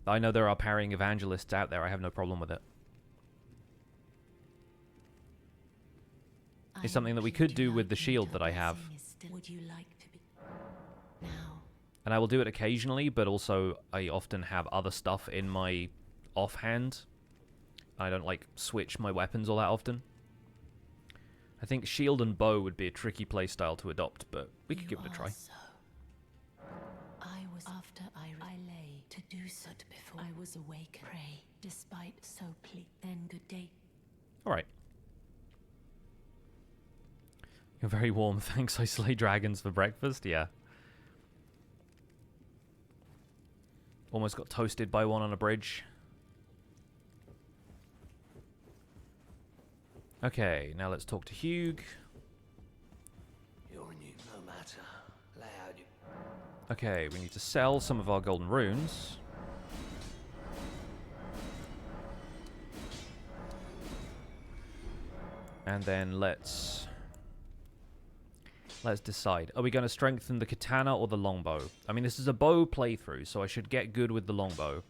I know there are parrying evangelists out there. I have no problem with it. It's something that we could do with the shield that I have. Would you like to be now? And I will do it occasionally, but also I often have other stuff in my offhand. I don't, like, switch my weapons all that often. I think shield and bow would be a tricky playstyle to adopt, but we could give it a try. So. I was after I lay to do so before I was awake. Pray, despite so plead. Then good day. All right. You're very warm. Thanks. I slay dragons for breakfast. Yeah. Almost got toasted by one on a bridge. Okay, now let's talk to Hugh. You're new no matter. Loud. Okay, we need to sell some of our golden runes. And then let's decide. Are we going to strengthen the katana or the longbow? I mean, this is a bow playthrough, so I should get good with the longbow.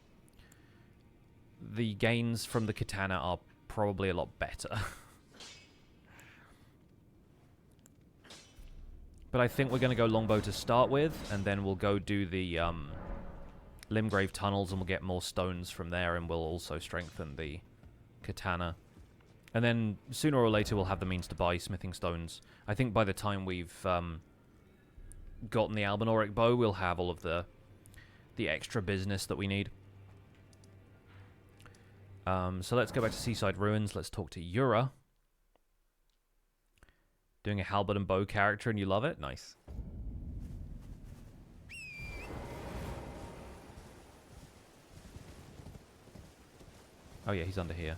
The gains from the katana are probably a lot better. But I think we're going to go longbow to start with, and then we'll go do the Limgrave tunnels, and we'll get more stones from there, and we'll also strengthen the katana. And then sooner or later we'll have the means to buy smithing stones. I think by the time we've gotten the Albinauric Bow, we'll have all of the extra business that we need. So let's go back to Seaside Ruins. Let's talk to Yura. Doing a halberd and bow character and you love it? Nice. Oh yeah, he's under here.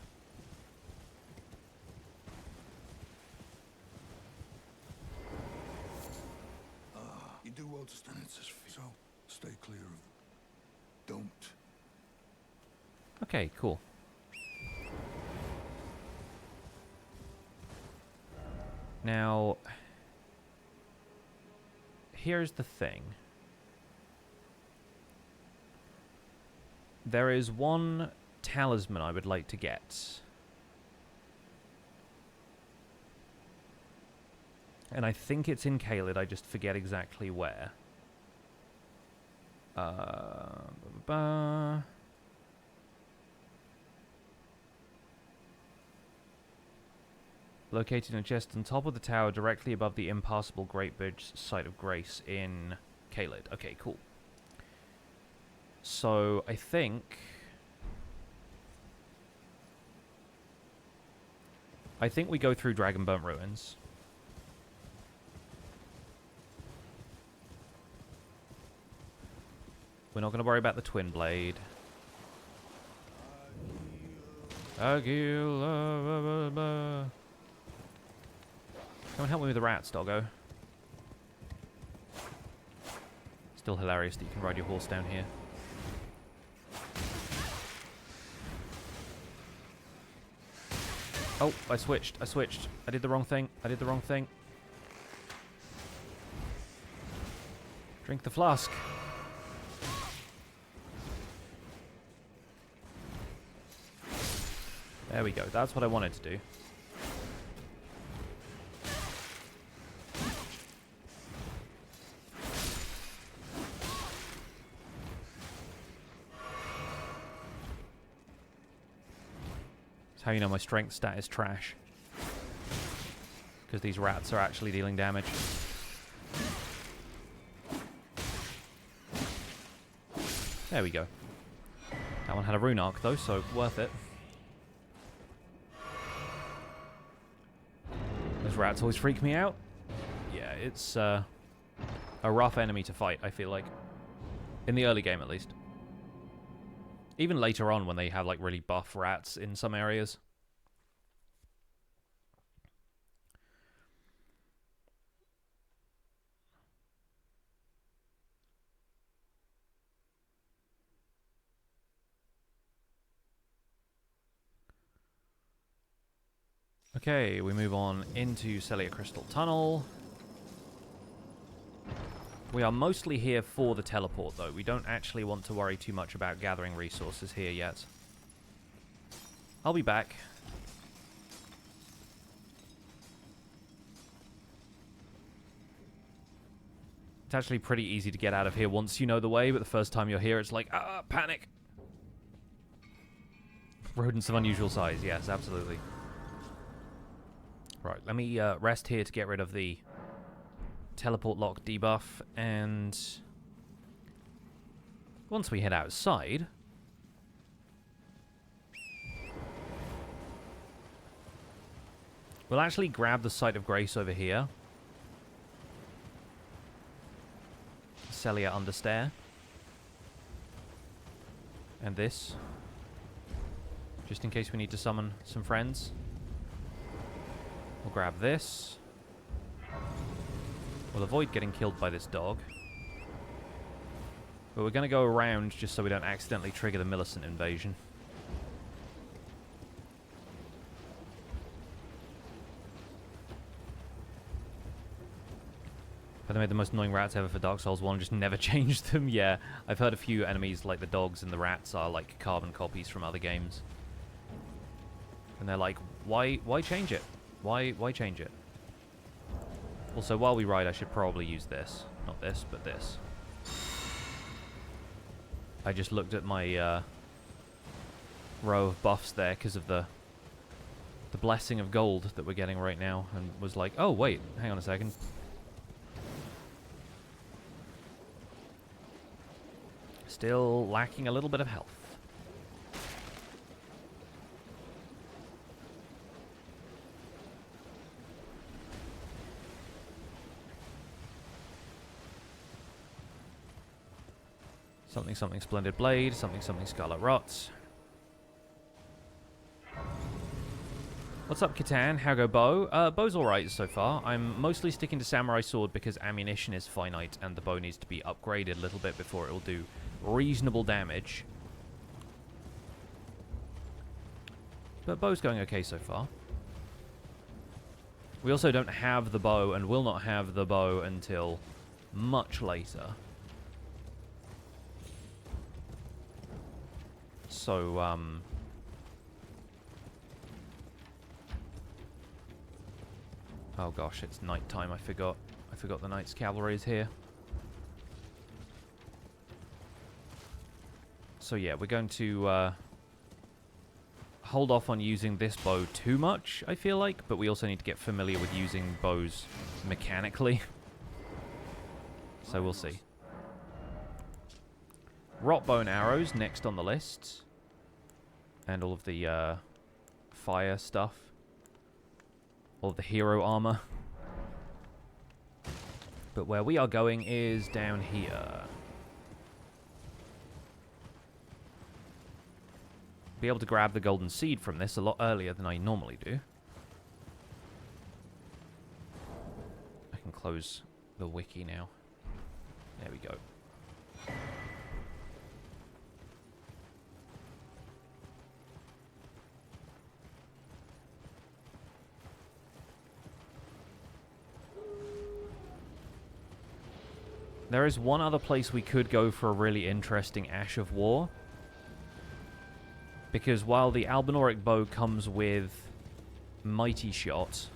You do well to stand at his feet, so stay clear of them. Don't. Okay, cool. Now, here's the thing. There is one talisman I would like to get. And I think it's in Caelid, I just forget exactly where. Located in a chest on top of the tower, directly above the impassable Great Bridge Site of Grace in Caelid. Okay, cool. So, I think we go through Dragonburnt Ruins. We're not going to worry about the Twin Blade. Agil. Come and help me with the rats, doggo. Still hilarious that you can ride your horse down here. Oh, I switched. I did the wrong thing. Drink the flask. There we go. That's what I wanted to do. How you know my strength stat is trash. Because these rats are actually dealing damage. There we go. That one had a rune arc though, so worth it. Those rats always freak me out. Yeah, it's a rough enemy to fight, I feel like. In the early game at least. Even later on when they have like really buff rats in some areas. Okay, we move on into Celia Crystal Tunnel. We are mostly here for the teleport, though. We don't actually want to worry too much about gathering resources here yet. I'll be back. It's actually pretty easy to get out of here once you know the way, but the first time you're here, it's like, panic! Rodents of unusual size, yes, absolutely. Right, let me rest here to get rid of the teleport lock debuff, and once we head outside, we'll actually grab the Site of Grace over here. Celia Understair. And this. Just in case we need to summon some friends. grab this. We'll avoid getting killed by this dog. But we're going to go around just so we don't accidentally trigger the Millicent invasion. But they made the most annoying rats ever for Dark Souls 1, just never changed them. Yeah, I've heard a few enemies like the dogs and the rats are like carbon copies from other games. And they're like, why change it? Why change it? Also, while we ride, I should probably use this. Not this, but this. I just looked at my row of buffs there because of the blessing of gold that we're getting right now, and was like, oh wait, hang on a second. Still lacking a little bit of health. Something, something Splendid Blade, something, something Scarlet Rot. What's up, Catan? How go bow? Bow's alright so far. I'm mostly sticking to Samurai Sword because ammunition is finite and the bow needs to be upgraded a little bit before it will do reasonable damage. But bow's going okay so far. We also don't have the bow and will not have the bow until much later. So, oh gosh, it's night time. I forgot the Knight's Cavalry is here. So yeah, we're going to hold off on using this bow too much, I feel like, but we also need to get familiar with using bows mechanically. So we'll see. Rotbone arrows next on the list. And all of the fire stuff. All of the hero armor. But where we are going is down here. Be able to grab the golden seed from this a lot earlier than I normally do. I can close the wiki now. There we go. There is one other place we could go for a really interesting Ash of War. Because while the Albinauric Bow comes with Mighty Shot,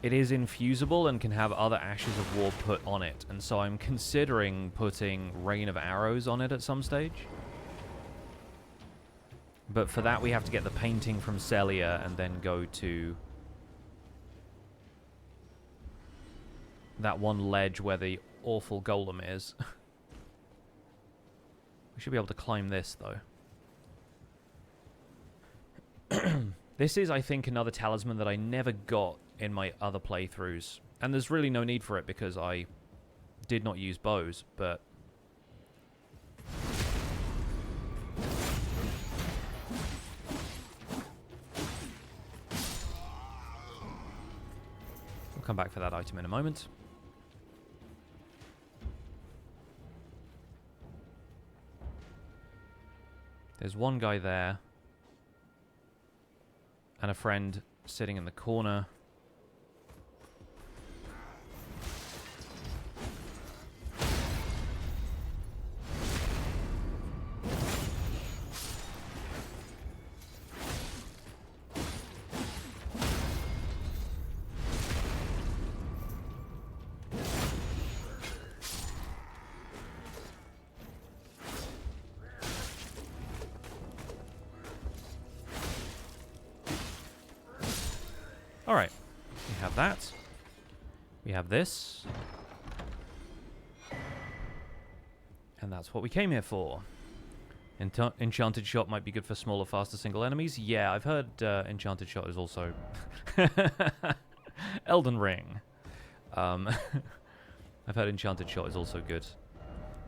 it is infusible and can have other Ashes of War put on it. And so I'm considering putting Rain of Arrows on it at some stage. But for that we have to get the painting from Celia and then go to that one ledge where the awful golem is. We should be able to climb this, though. This is, I think, another talisman that I never got in my other playthroughs. And there's really no need for it because I did not use bows, but... we'll come back for that item in a moment. There's one guy there. And a friend sitting in the corner. Alright, we have that. We have this. And that's what we came here for. Enchanted Shot might be good for smaller, faster single enemies. Yeah, I've heard Enchanted Shot is also... Elden Ring. I've heard Enchanted Shot is also good.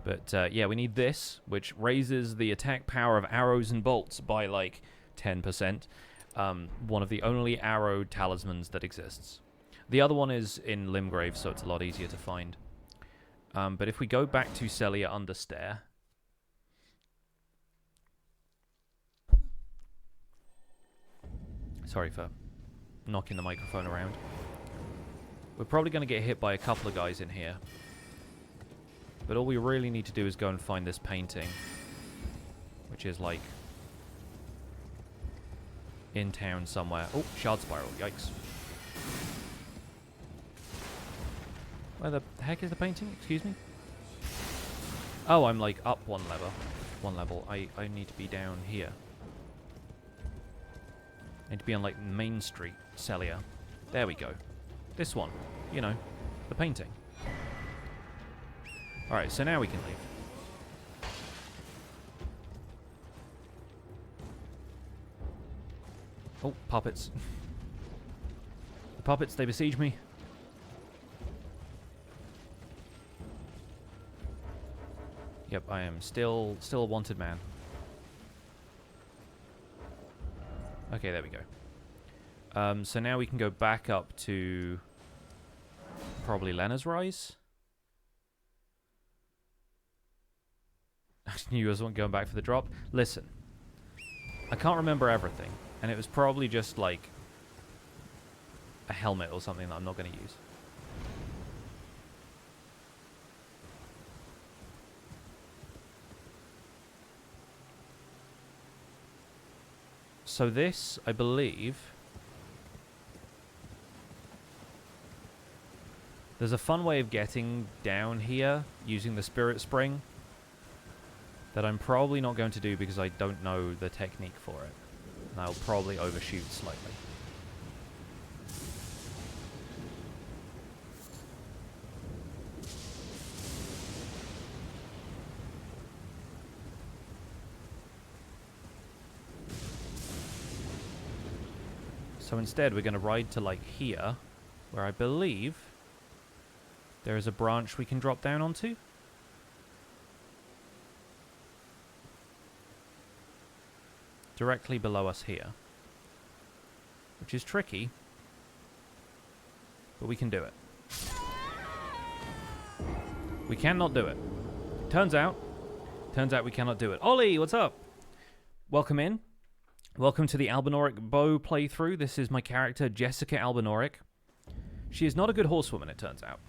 But yeah, we need this, which raises the attack power of arrows and bolts by like 10%. One of the only arrow talismans that exists. The other one is in Limgrave, so it's a lot easier to find. But if we go back to Celia Understair... Sorry for knocking the microphone around. We're probably going to get hit by a couple of guys in here. But all we really need to do is go and find this painting. Which is like... in town somewhere. Oh, Shard Spiral. Yikes. Where the heck is the painting? Excuse me? Oh, I'm like up one level. I need to be down here. I need to be on like Main Street, Celia. There we go. This one. You know, the painting. Alright, so now we can leave. Oh, puppets. The puppets, they besiege me. Yep, I am still a wanted man. Okay, there we go. So now we can go back up to probably Lena's Rise. I knew I wasn't going back for the drop. Listen, I can't remember everything, and it was probably just like a helmet or something that I'm not going to use. So this, I believe... There's a fun way of getting down here using the Spirit Spring that I'm probably not going to do because I don't know the technique for it. And I'll probably overshoot slightly. So instead, we're going to ride to, like, here, where I believe there is a branch we can drop down onto. Directly below us here. Which is tricky, but we can do it. We cannot do it. Turns out we cannot do it. Ollie, what's up? Welcome in. Welcome to the Albinauric Bow playthrough. This is my character, Jessica Albinauric. She is not a good horsewoman, it turns out.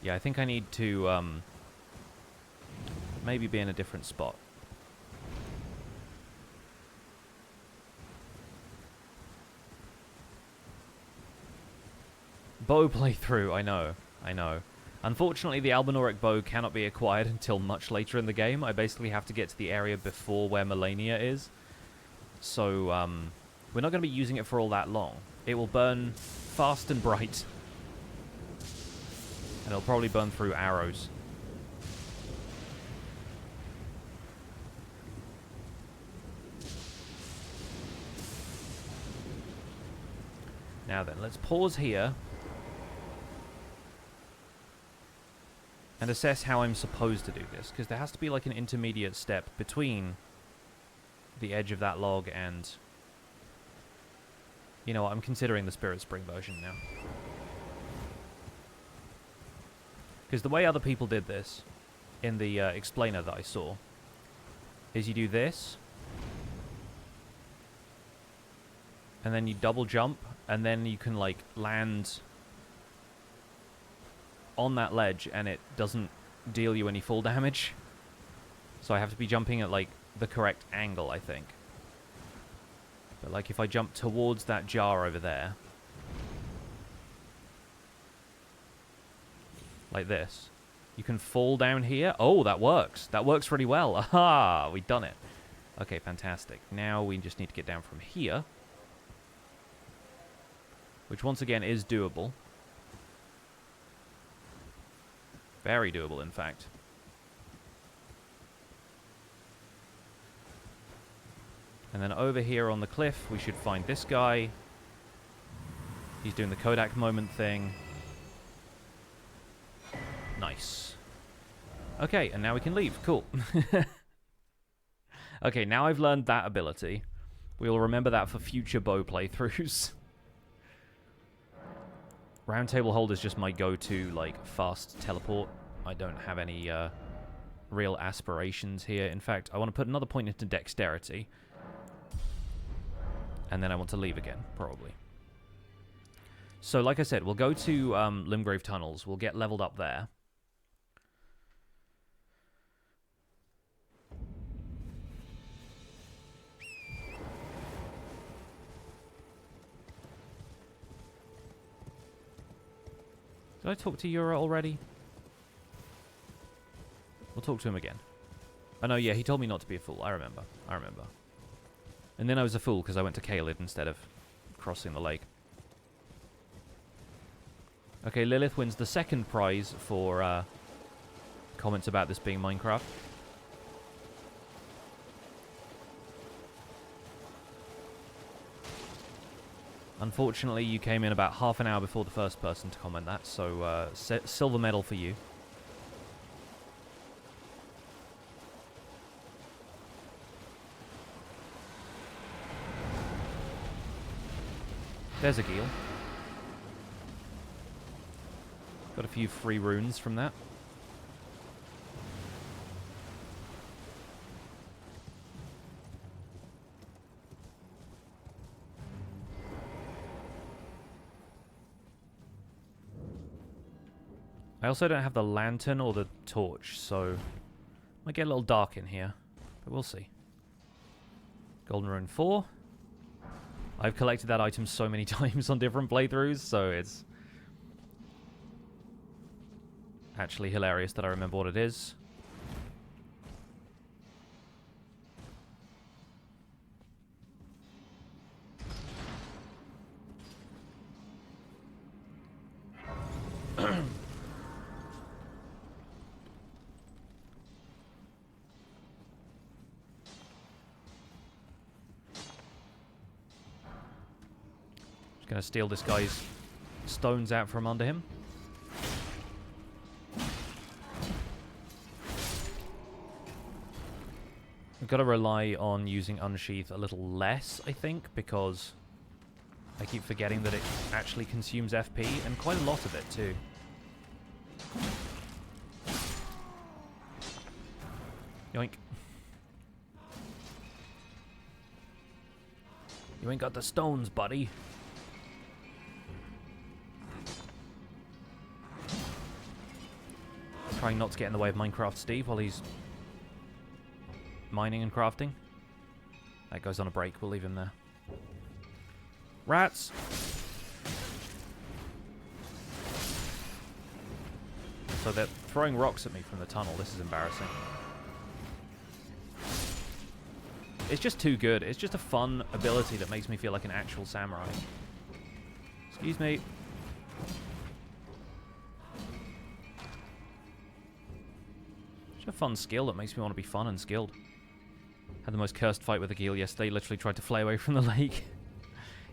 Yeah, I think I need to maybe be in a different spot. Bow playthrough, I know. Unfortunately, the Albinauric Bow cannot be acquired until much later in the game. I basically have to get to the area before where Melania is. So, we're not going to be using it for all that long. It will burn fast and bright. And it'll probably burn through arrows. Now then, let's pause here. And assess how I'm supposed to do this, because there has to be like an intermediate step between the edge of that log and... You know what, I'm considering the Spirit Spring version now. Because the way other people did this, in the explainer that I saw, is you do this, and then you double jump, and then you can like land on that ledge and it doesn't deal you any fall damage. So I have to be jumping at like the correct angle, I think. But like if I jump towards that jar over there, like this, you can fall down here. Oh, that works. That works really well. Aha, we've done it. Okay, fantastic. Now we just need to get down from here, which once again is doable. Very doable, in fact. And then over here on the cliff, we should find this guy. He's doing the Kodak moment thing. Nice. Okay, and now we can leave. Cool. Okay, now I've learned that ability. We'll remember that for future bow playthroughs. Round Table Hold is just my go-to, like, fast teleport. I don't have any real aspirations here. In fact, I want to put another point into Dexterity. And then I want to leave again, probably. So, like I said, we'll go to Limgrave Tunnels. We'll get leveled up there. Did I talk to Yura already? We'll talk to him again. Oh no, yeah, he told me not to be a fool. I remember. I remember. And then I was a fool because I went to Caelid instead of crossing the lake. Okay, Lilith wins the second prize for comments about this being Minecraft. Unfortunately, you came in about half an hour before the first person to comment that, so silver medal for you. There's a Geal. Got a few free runes from that. I also don't have the lantern or the torch, so might get a little dark in here, but we'll see. Golden Rune 4. I've collected that item so many times on different playthroughs, so it's actually hilarious that I remember what it is. Gonna steal this guy's stones out from under him. We've got to rely on using Unsheath a little less, I think, because I keep forgetting that it actually consumes FP, and quite a lot of it, too. Yoink. You ain't got the stones, buddy. Trying not to get in the way of Minecraft Steve while he's mining and crafting. That goes on a break. We'll leave him there. Rats! So they're throwing rocks at me from the tunnel. This is embarrassing. It's just too good. It's just a fun ability that makes me feel like an actual samurai. Excuse me. A fun skill that makes me want to be fun and skilled. Had the most cursed fight with a Geal yesterday. Literally tried to fly away from the lake.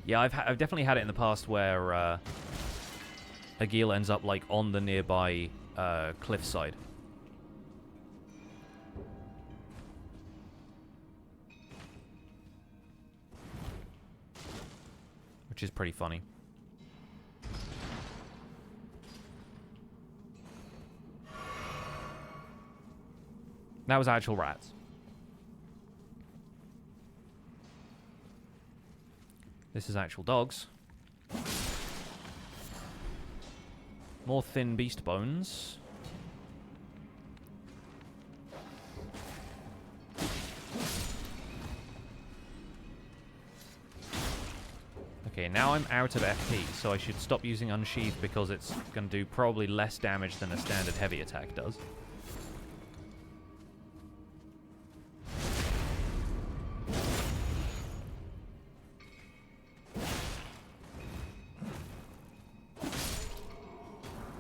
Yeah, I've definitely had it in the past where a Geal ends up like on the nearby cliffside. Which is pretty funny. That was actual rats. This is actual dogs. More thin beast bones. Okay, now I'm out of FP, so I should stop using Unsheath because it's going to do probably less damage than a standard heavy attack does.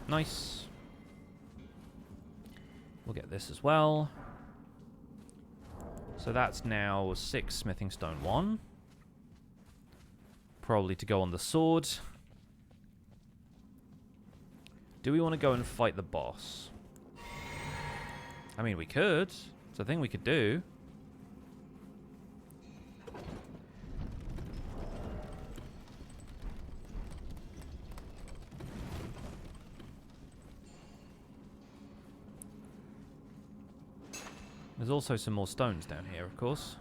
Nice. We'll get this as well. So that's now 6 smithing stone 1. Probably to go on the sword. Do we want to go and fight the boss? I mean, we could. It's a thing we could do. There's also some more stones down here, of course.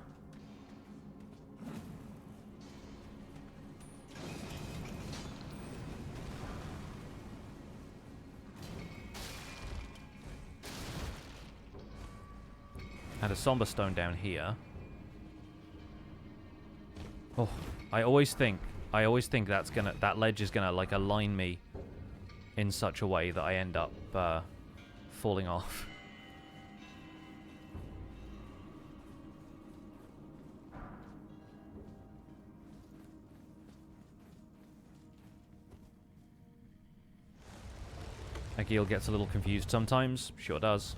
And a somber stone down here. Oh, I always think that ledge is gonna like align me in such a way that I end up falling off. Agil gets a little confused sometimes. Sure does.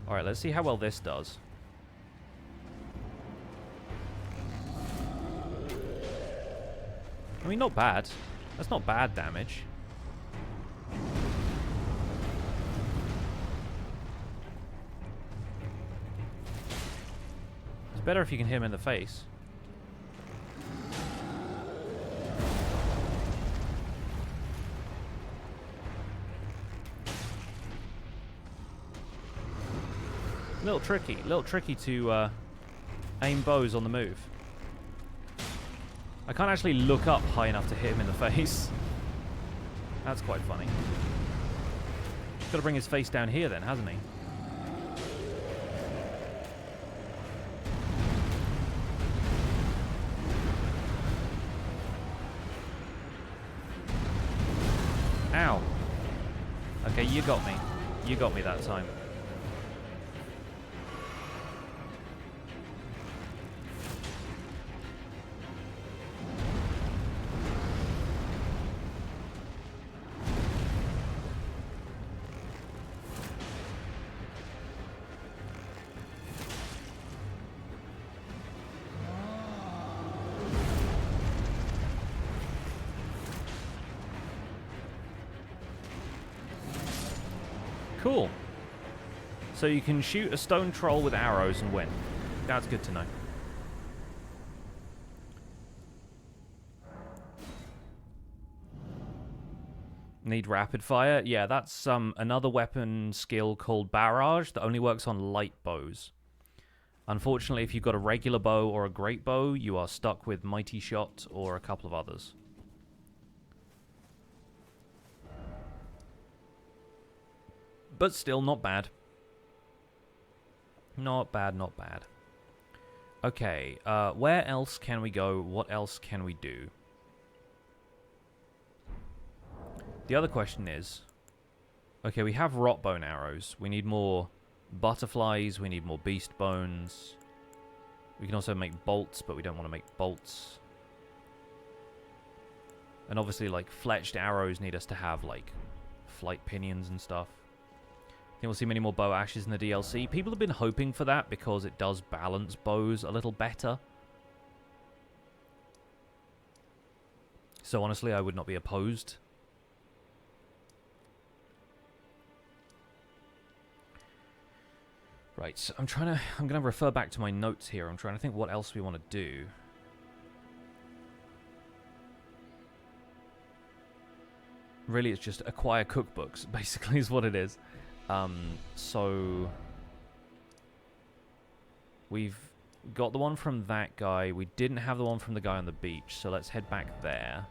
Alright, let's see how well this does. I mean, not bad. That's not bad damage. It's better if you can hit him in the face. Little tricky to aim bows on the move. I can't actually look up high enough to hit him in the face. That's quite funny. He's got to bring his face down here then, hasn't he? Ow. Okay, you got me. You got me that time. Cool. So you can shoot a stone troll with arrows and win. That's good to know. Need rapid fire? Yeah, that's another weapon skill called barrage that only works on light bows. Unfortunately, if you've got a regular bow or a great bow, you are stuck with mighty shot or a couple of others. But still, not bad. Not bad, not bad. Okay, where else can we go? What else can we do? The other question is... Okay, we have rot bone arrows. We need more butterflies. We need more beast bones. We can also make bolts, but we don't want to make bolts. And obviously, like, fletched arrows need us to have, like, flight pinions and stuff. I think we'll see many more bow ashes in the DLC. People have been hoping for that because it does balance bows a little better. So honestly, I would not be opposed. Right, so I'm going to refer back to my notes here. I'm trying to think what else we want to do. Really, it's just acquire cookbooks, basically, is what it is. So we've got the one from that guy. We didn't have the one from the guy on the beach, so let's head back there.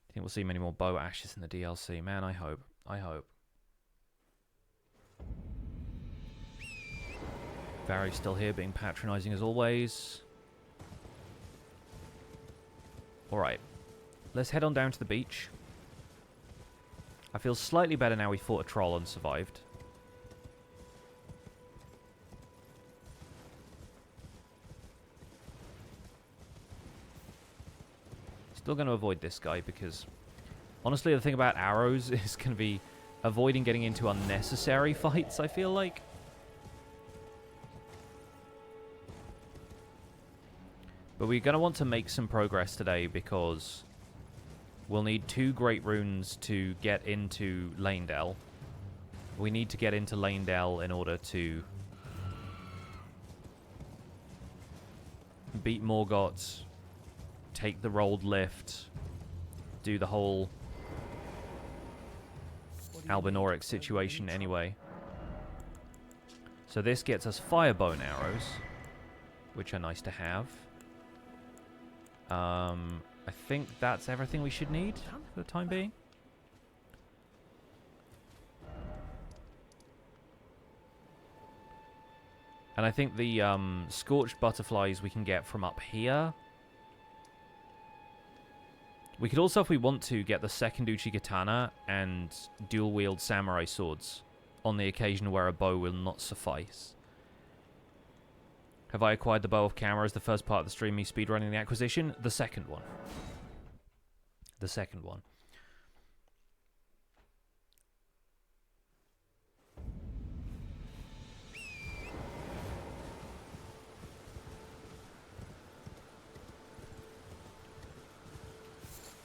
I think we'll see many more bow ashes in the DLC. Man, I hope. I hope. Vary's still here, being patronizing as always. Alright. Let's head on down to the beach. I feel slightly better now we fought a troll and survived. Still going to avoid this guy because... Honestly, the thing about arrows is going to be avoiding getting into unnecessary fights, I feel like. But we're going to want to make some progress today because... We'll need 2 Great Runes to get into Lanedell. We need to get into Lanedell in order to beat Morgott, take the rolled lift, do the whole Albinauric situation anyway. So this gets us Firebone arrows, which are nice to have. I think that's everything we should need for the time being. And I think the Scorched Butterflies we can get from up here. We could also, if we want to, get the second Uchigatana and dual-wield samurai swords on the occasion where a bow will not suffice. Have I acquired the Bow of Camera as the first part of the stream, me speedrunning the acquisition? The second one. The second one.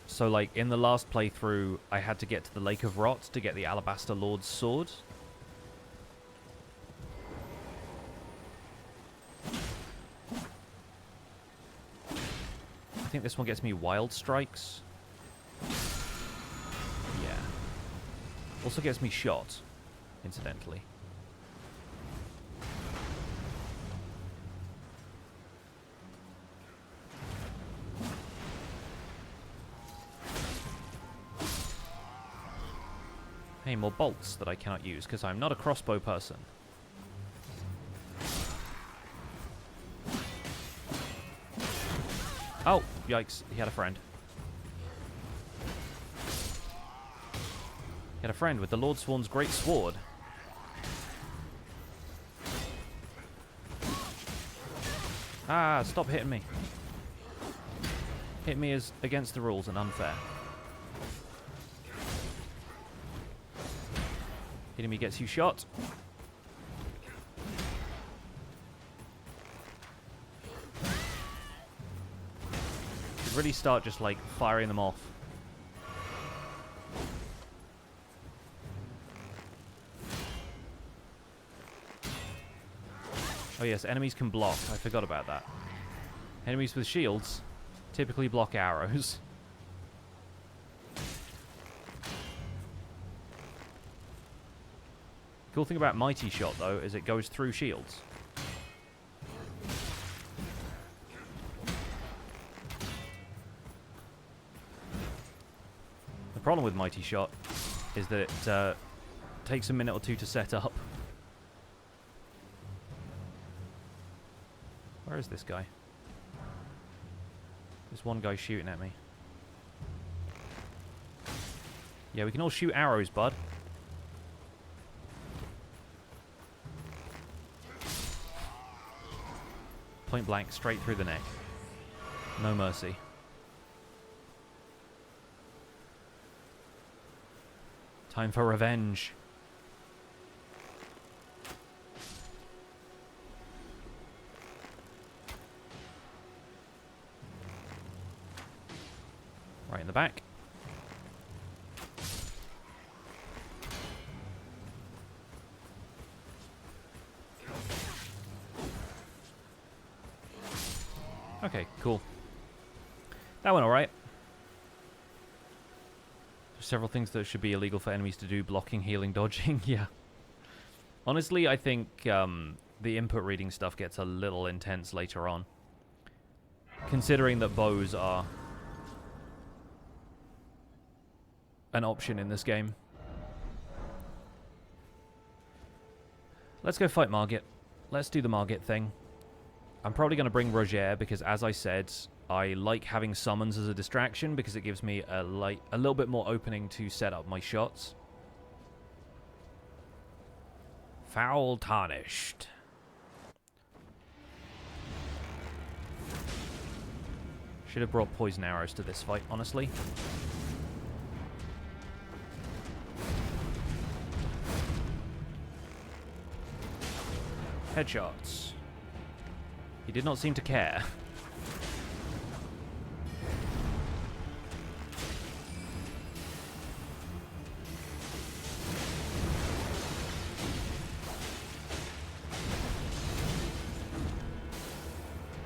So, like, in the last playthrough, I had to get to the Lake of Rot to get the Alabaster Lord's sword. I think this one gets me Wild Strikes. Yeah. Also gets me Shot, incidentally. Hey, more bolts that I cannot use, because I'm not a crossbow person. Oh, yikes. He had a friend. He had a friend with the Lordsworn's great sword. Ah, stop hitting me. Hit me is against the rules and unfair. Hitting me gets you shot. Should really start just like firing them off. Oh yes, enemies can block. I forgot about that. Enemies with shields typically block arrows. Cool thing about Mighty Shot, though, is it goes through shields. The problem with Mighty Shot is that it takes a minute or two to set up. Where is this guy? There's one guy shooting at me. Yeah, we can all shoot arrows, bud. Point blank, straight through the neck. No mercy. Time for revenge. Right in the back. Okay, cool. That went alright. There's several things that should be illegal for enemies to do. Blocking, healing, dodging. Yeah. Honestly, I think the input reading stuff gets a little intense later on. Considering that bows are an option in this game. Let's go fight Margit. Let's do the Margit thing. I'm probably going to bring Rogier because, as I said, I like having summons as a distraction because it gives me a little bit more opening to set up my shots. Foul Tarnished. Should have brought poison arrows to this fight, honestly. Headshots. He did not seem to care.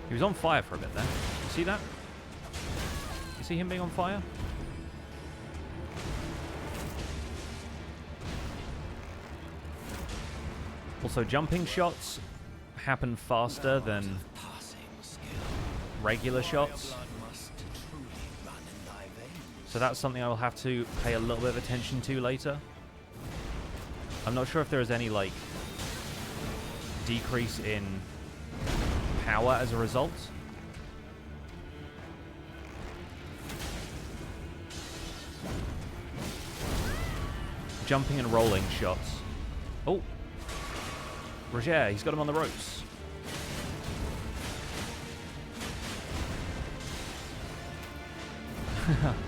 He was on fire for a bit there. You see that? You see him being on fire? Also, jumping shots happen faster than regular shots. So that's something I will have to pay a little bit of attention to later. I'm not sure if there is any, like, decrease in power as a result. Jumping and rolling shots. Oh! Rogier, he's got him on the ropes.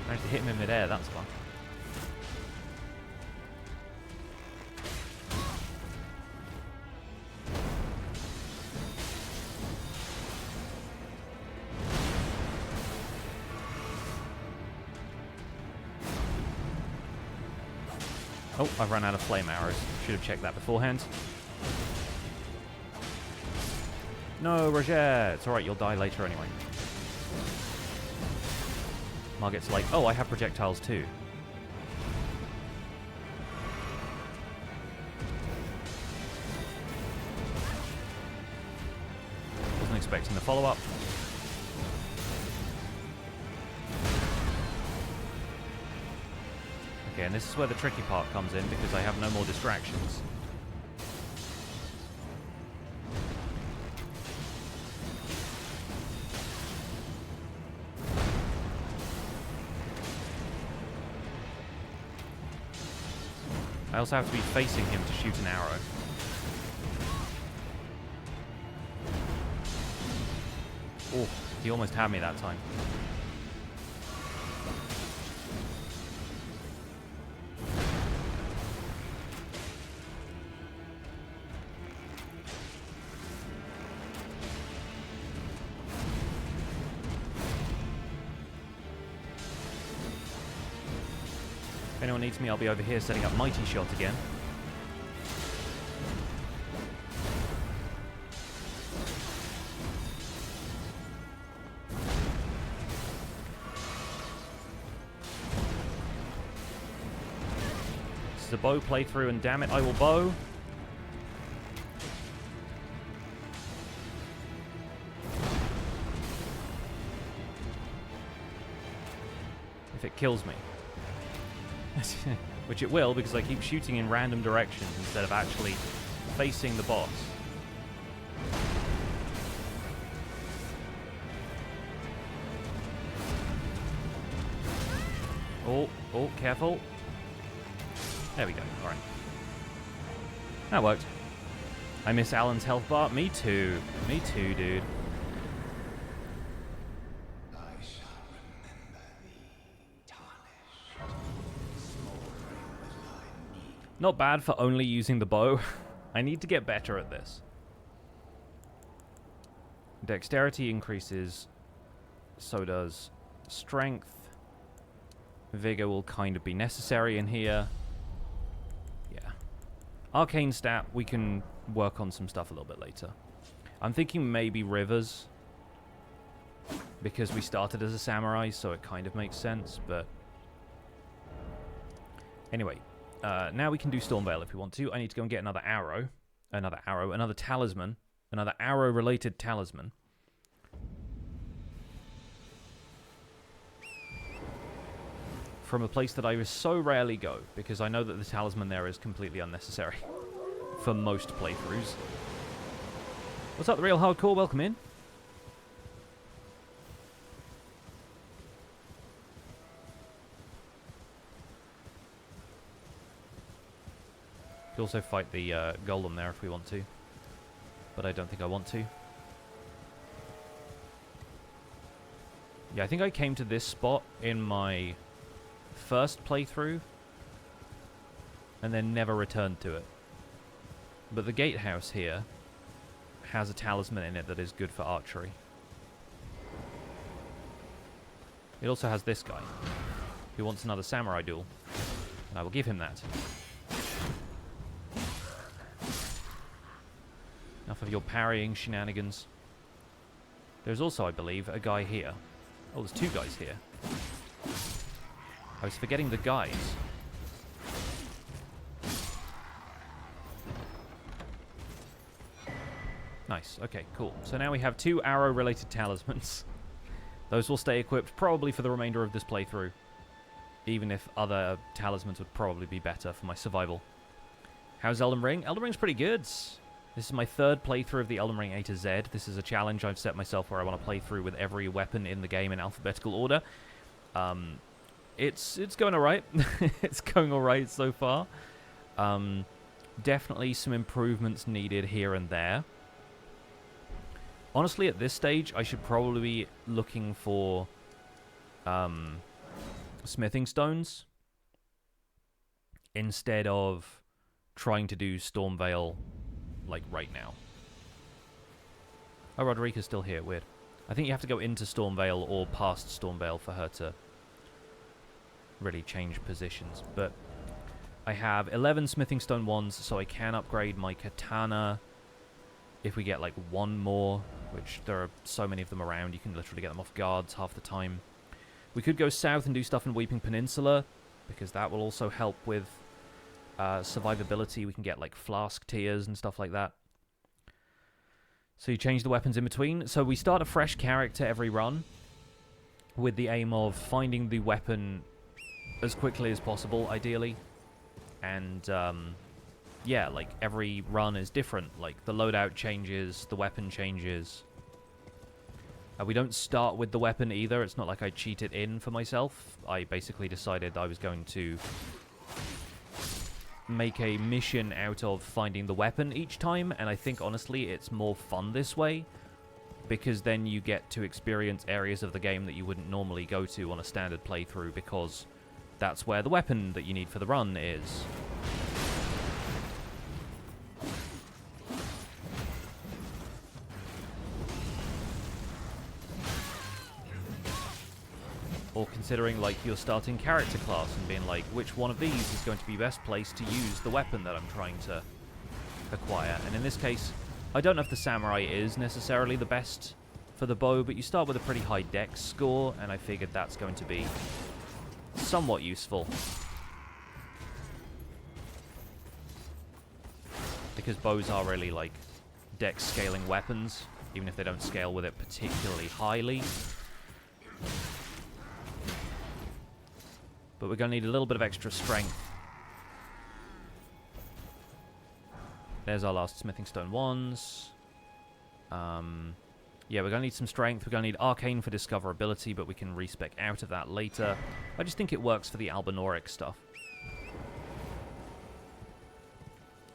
Managed to hit him in midair, that's fun. Oh, I've run out of flame arrows. Should have checked that beforehand. No, Rogier! It's alright, you'll die later anyway. Margit's like, oh, I have projectiles too. Wasn't expecting the follow-up. Okay, and this is where the tricky part comes in, because I have no more distractions. I also have to be facing him to shoot an arrow. Oh, he almost had me that time. If anyone needs me, I'll be over here setting up Mighty Shot again. This is a bow playthrough, and damn it, I will bow. If it kills me. Which it will, because I keep shooting in random directions instead of actually facing the boss. Oh, careful. There we go, alright. That worked. I miss Alan's health bar. Me too, dude. Not bad for only using the bow. I need to get better at this. Dexterity increases. So does strength. Vigor will kind of be necessary in here. Yeah. Arcane stat, we can work on some stuff a little bit later. I'm thinking maybe rivers. Because we started as a samurai, so it kind of makes sense, but... Anyway. Now we can do Stormveil if we want to. I need to go and get another talisman, another arrow-related talisman. From a place that I so rarely go, because I know that the talisman there is completely unnecessary for most playthroughs. What's up, the real hardcore? Welcome in. Also fight the golem there if we want to, but I don't think I want to. Yeah, I think I came to this spot in my first playthrough and then never returned to it. But the gatehouse here has a talisman in it that is good for archery. It also has this guy who wants another samurai duel, and I will give him that. Enough of your parrying shenanigans. There's also, I believe, a guy here. Oh, there's two guys here. I was forgetting the guys. Nice. Okay, cool. So now we have 2 arrow-related talismans. Those will stay equipped probably for the remainder of this playthrough. Even if other talismans would probably be better for my survival. How's Elden Ring? Elden Ring's pretty good. This is my 3rd playthrough of the Elden Ring A-Z. This is a challenge I've set myself where I want to play through with every weapon in the game in alphabetical order. It's going alright. It's going alright so far. Definitely some improvements needed here and there. Honestly, at this stage, I should probably be looking for smithing stones instead of trying to do Stormveil, like, right now. Oh, Roderica's still here. Weird. I think you have to go into Stormveil or past Stormveil for her to really change positions. But I have 11 smithing stone wands, so I can upgrade my katana if we get, like, 1 more, which there are so many of them around, you can literally get them off guards half the time. We could go south and do stuff in Weeping Peninsula, because that will also help with survivability. We can get, like, flask tiers and stuff like that. So you change the weapons in between. So we start a fresh character every run, with the aim of finding the weapon as quickly as possible, ideally. And, yeah, like, every run is different. Like, the loadout changes, the weapon changes. We don't start with the weapon either. It's not like I cheat it in for myself. I basically decided I was going to make a mission out of finding the weapon each time, and I think, honestly, it's more fun this way, because then you get to experience areas of the game that you wouldn't normally go to on a standard playthrough, because that's where the weapon that you need for the run is. Or considering, like, your starting character class and being like, which one of these is going to be best placed to use the weapon that I'm trying to acquire. And in this case, I don't know if the samurai is necessarily the best for the bow, but you start with a pretty high dex score, and I figured that's going to be somewhat useful. Because bows are really, like, dex scaling weapons, even if they don't scale with it particularly highly. But we're going to need a little bit of extra strength. There's our last smithing stone wands. Yeah, we're going to need some strength. We're going to need arcane for discoverability, but we can respec out of that later. I just think it works for the Albinauric stuff.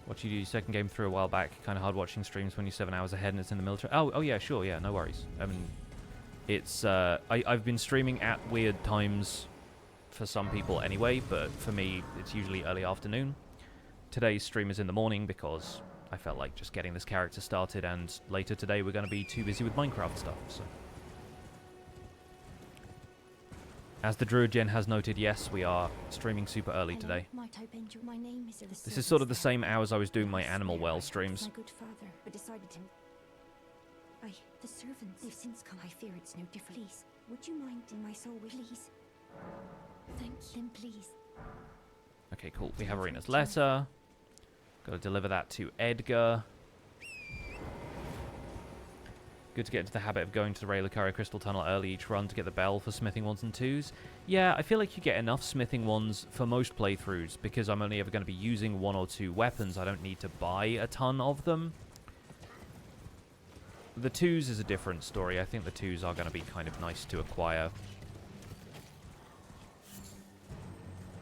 What you do your second game through a while back, kind of hard watching streams when you're 7 hours ahead and it's in the military. Oh yeah, sure, yeah, no worries. I mean, it's I've been streaming at weird times for some people anyway, but for me, it's usually early afternoon. Today's stream is in the morning because I felt like just getting this character started, and later today we're going to be too busy with Minecraft stuff, so. As the Druid Gen has noted, yes, we are streaming super early today. This is sort of the same hours I was doing my Animal Well streams. My good father, but decided to... the servants, they've since come. I fear it's no different. Please, would you mind in my soul, please? Thank him, please. Okay, cool. We have Arena's letter. Got to deliver that to Edgar. Good to get into the habit of going to the Relicaria Crystal Tunnel early each run to get the bell for smithing 1s and 2s. Yeah, I feel like you get enough smithing 1s for most playthroughs, because I'm only ever going to be using 1 or 2 weapons. I don't need to buy a ton of them. The 2s is a different story. I think the 2s are going to be kind of nice to acquire,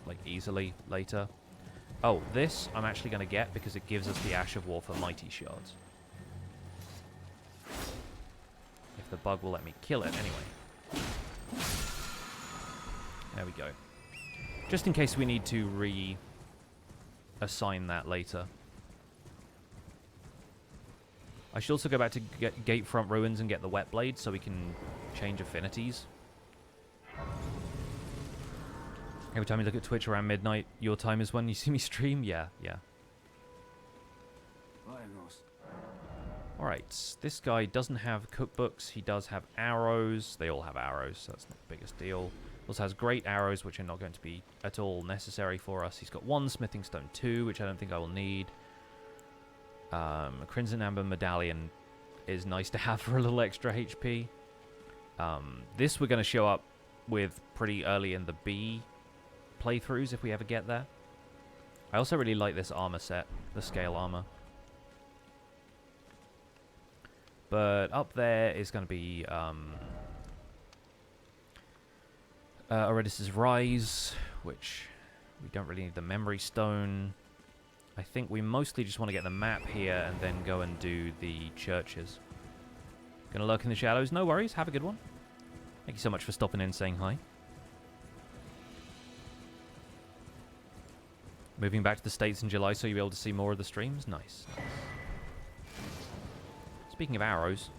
like, easily later. Oh, this I'm actually going to get because it gives us the Ash of War for Mighty Shards. If the bug will let me kill it anyway. There we go. Just in case we need to reassign that later. I should also go back to Gatefront Ruins and get the Wet Blade so we can change affinities. Every time you look at Twitch around midnight, your time is when you see me stream? Yeah, yeah. Alright, this guy doesn't have cookbooks. He does have arrows. They all have arrows, so that's not the biggest deal. Also has great arrows, which are not going to be at all necessary for us. He's got 1 smithing stone 2, which I don't think I will need. A Crimson Amber Medallion is nice to have for a little extra HP. This we're going to show up with pretty early in the B playthroughs if we ever get there. I also really like this armor set, the scale armor. But up there is going to be Aridis's Rise, which we don't really need the memory stone. I think we mostly just want to get the map here and then go and do the churches. Gonna lurk in the shadows, no worries, have a good one. Thank you so much for stopping in and saying hi. Moving back to the States in July so you'll be able to see more of the streams? Nice. Speaking of arrows,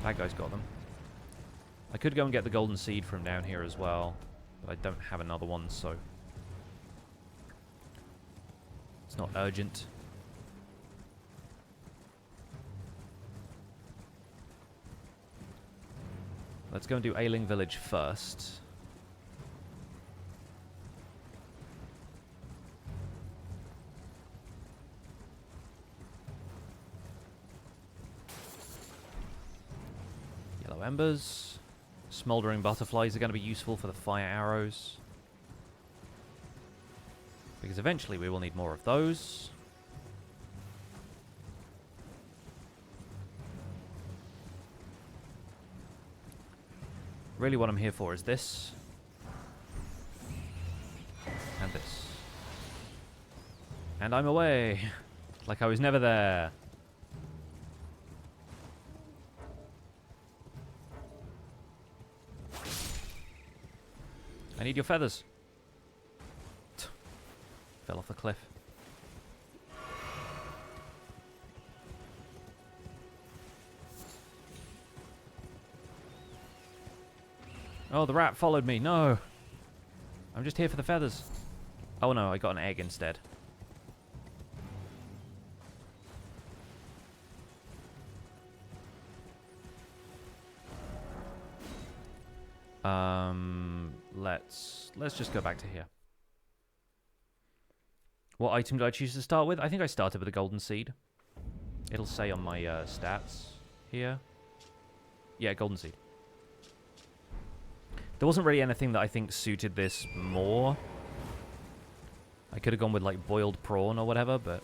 that guy's got them. I could go and get the golden seed from down here as well, but I don't have another one, so it's not urgent. Let's go and do Ailing Village first. Yellow embers. Smoldering butterflies are going to be useful for the fire arrows, because eventually we will need more of those. Really what I'm here for is this. And this. And I'm away. Like I was never there. I need your feathers. Fell off the cliff. Oh, the rat followed me. No. I'm just here for the feathers. Oh no, I got an egg instead. Let's just go back to here. What item did I choose to start with? I think I started with a golden seed. It'll say on my stats here. Yeah, golden seed. There wasn't really anything that I think suited this more. I could have gone with like boiled prawn or whatever, but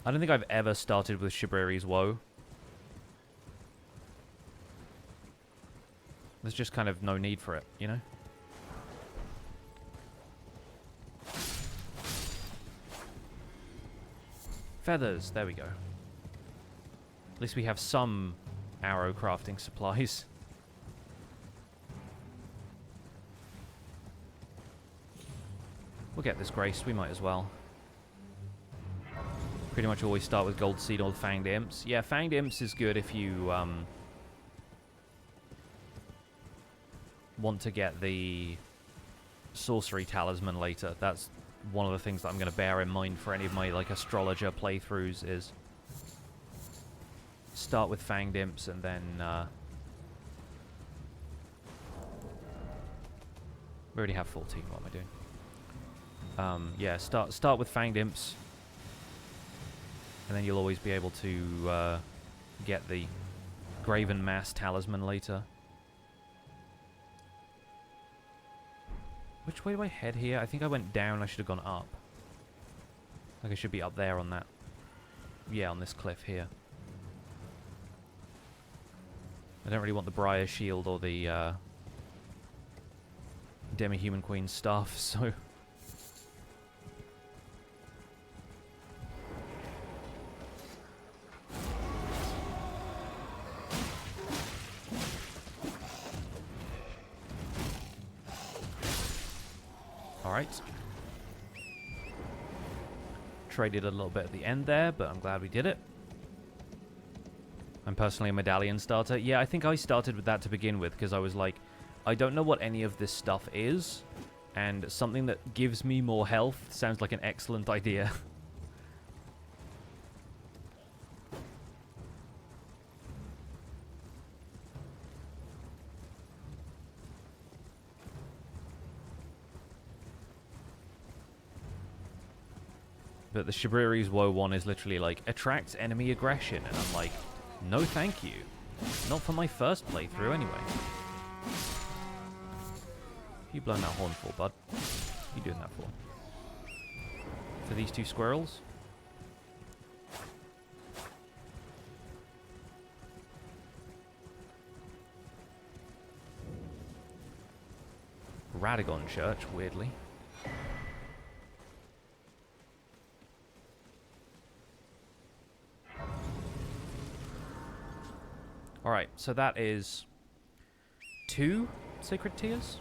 I don't think I've ever started with Shabriri's Woe. There's just kind of no need for it, you know? Feathers, there we go. At least we have some arrow crafting supplies. We'll get this grace, we might as well. Pretty much always start with gold seed or fanged imps. Yeah, fanged imps is good if you want to get the sorcery talisman later. That's one of the things that I'm going to bear in mind for any of my like astrologer playthroughs is start with fanged imps and then we already have 14. What am I doing? Yeah, start with fanged imps, and then you'll always be able to get the graven mass talisman later. Which way do I head here? I think I went down. I should have gone up. Like I should be up there on that. Yeah, on this cliff here. I don't really want the Briar Shield or the Demi-Human Queen staff, so alright. Traded a little bit at the end there, but I'm glad we did it. I'm personally a medallion starter. Yeah, I think I started with that to begin with, because I was like, I don't know what any of this stuff is, And something that gives me more health sounds like an excellent idea. But the Shabriri's Woe one is literally like, attracts enemy aggression. And I'm like, no thank you. Not for my first playthrough anyway. What you blowing that horn for, bud? What are you doing that for? For these two squirrels? Radagon Church, weirdly. Alright, so that is 2 Sacred Tears.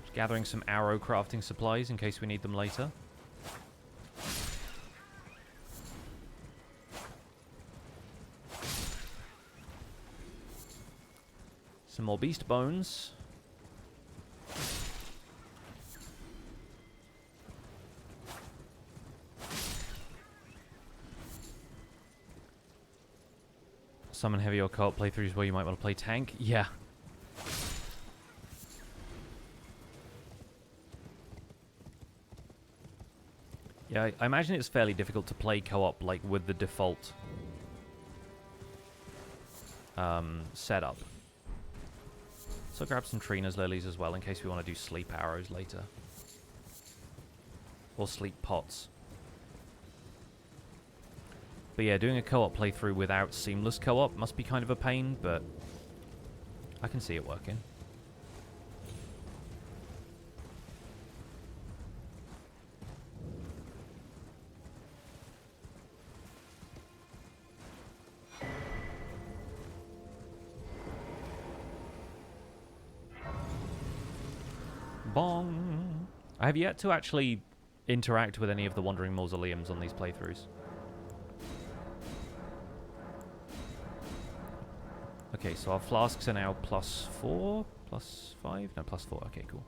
Just gathering some arrow crafting supplies in case we need them later. Some more beast bones. Summon heavy or co-op playthroughs where you might want to play tank. Yeah. Yeah, I imagine it's fairly difficult to play co-op like with the default setup. So grab some Trina's lilies as well in case we want to do sleep arrows later. Or sleep pots. But yeah, doing a co-op playthrough without seamless co-op must be kind of a pain, but I can see it working. Bong! I have yet to actually interact with any of the Wandering Mausoleums on these playthroughs. Okay, so our flasks are now +4, +5? No, +4. Okay, cool.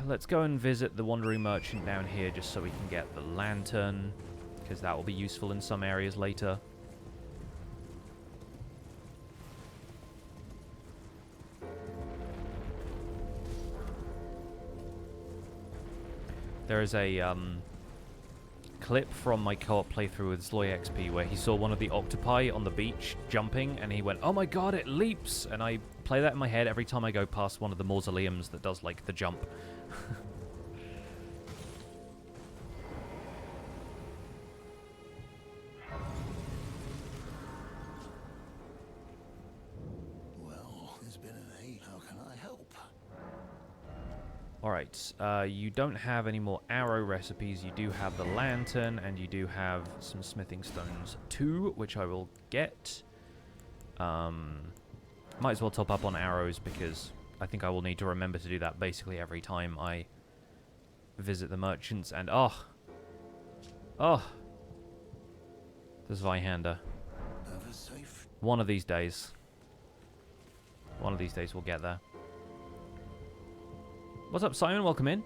Let's go and visit the Wandering Merchant down here just so we can get the lantern, because that will be useful in some areas later. There is a clip from my co-op playthrough with Zloy XP where he saw one of the octopi on the beach jumping and he went, "Oh my god, it leaps!" And I play that in my head every time I go past one of the mausoleums that does like the jump. Well, it's been an age. How can I help? Alright, you don't have any more arrow recipes. You do have the lantern, and you do have some smithing stones too, which I will get. Might as well top up on arrows, because I think I will need to remember to do that basically every time I visit the merchants. And the Zweihander. Never safe. One of these days we'll get there. What's up, Simon? Welcome in.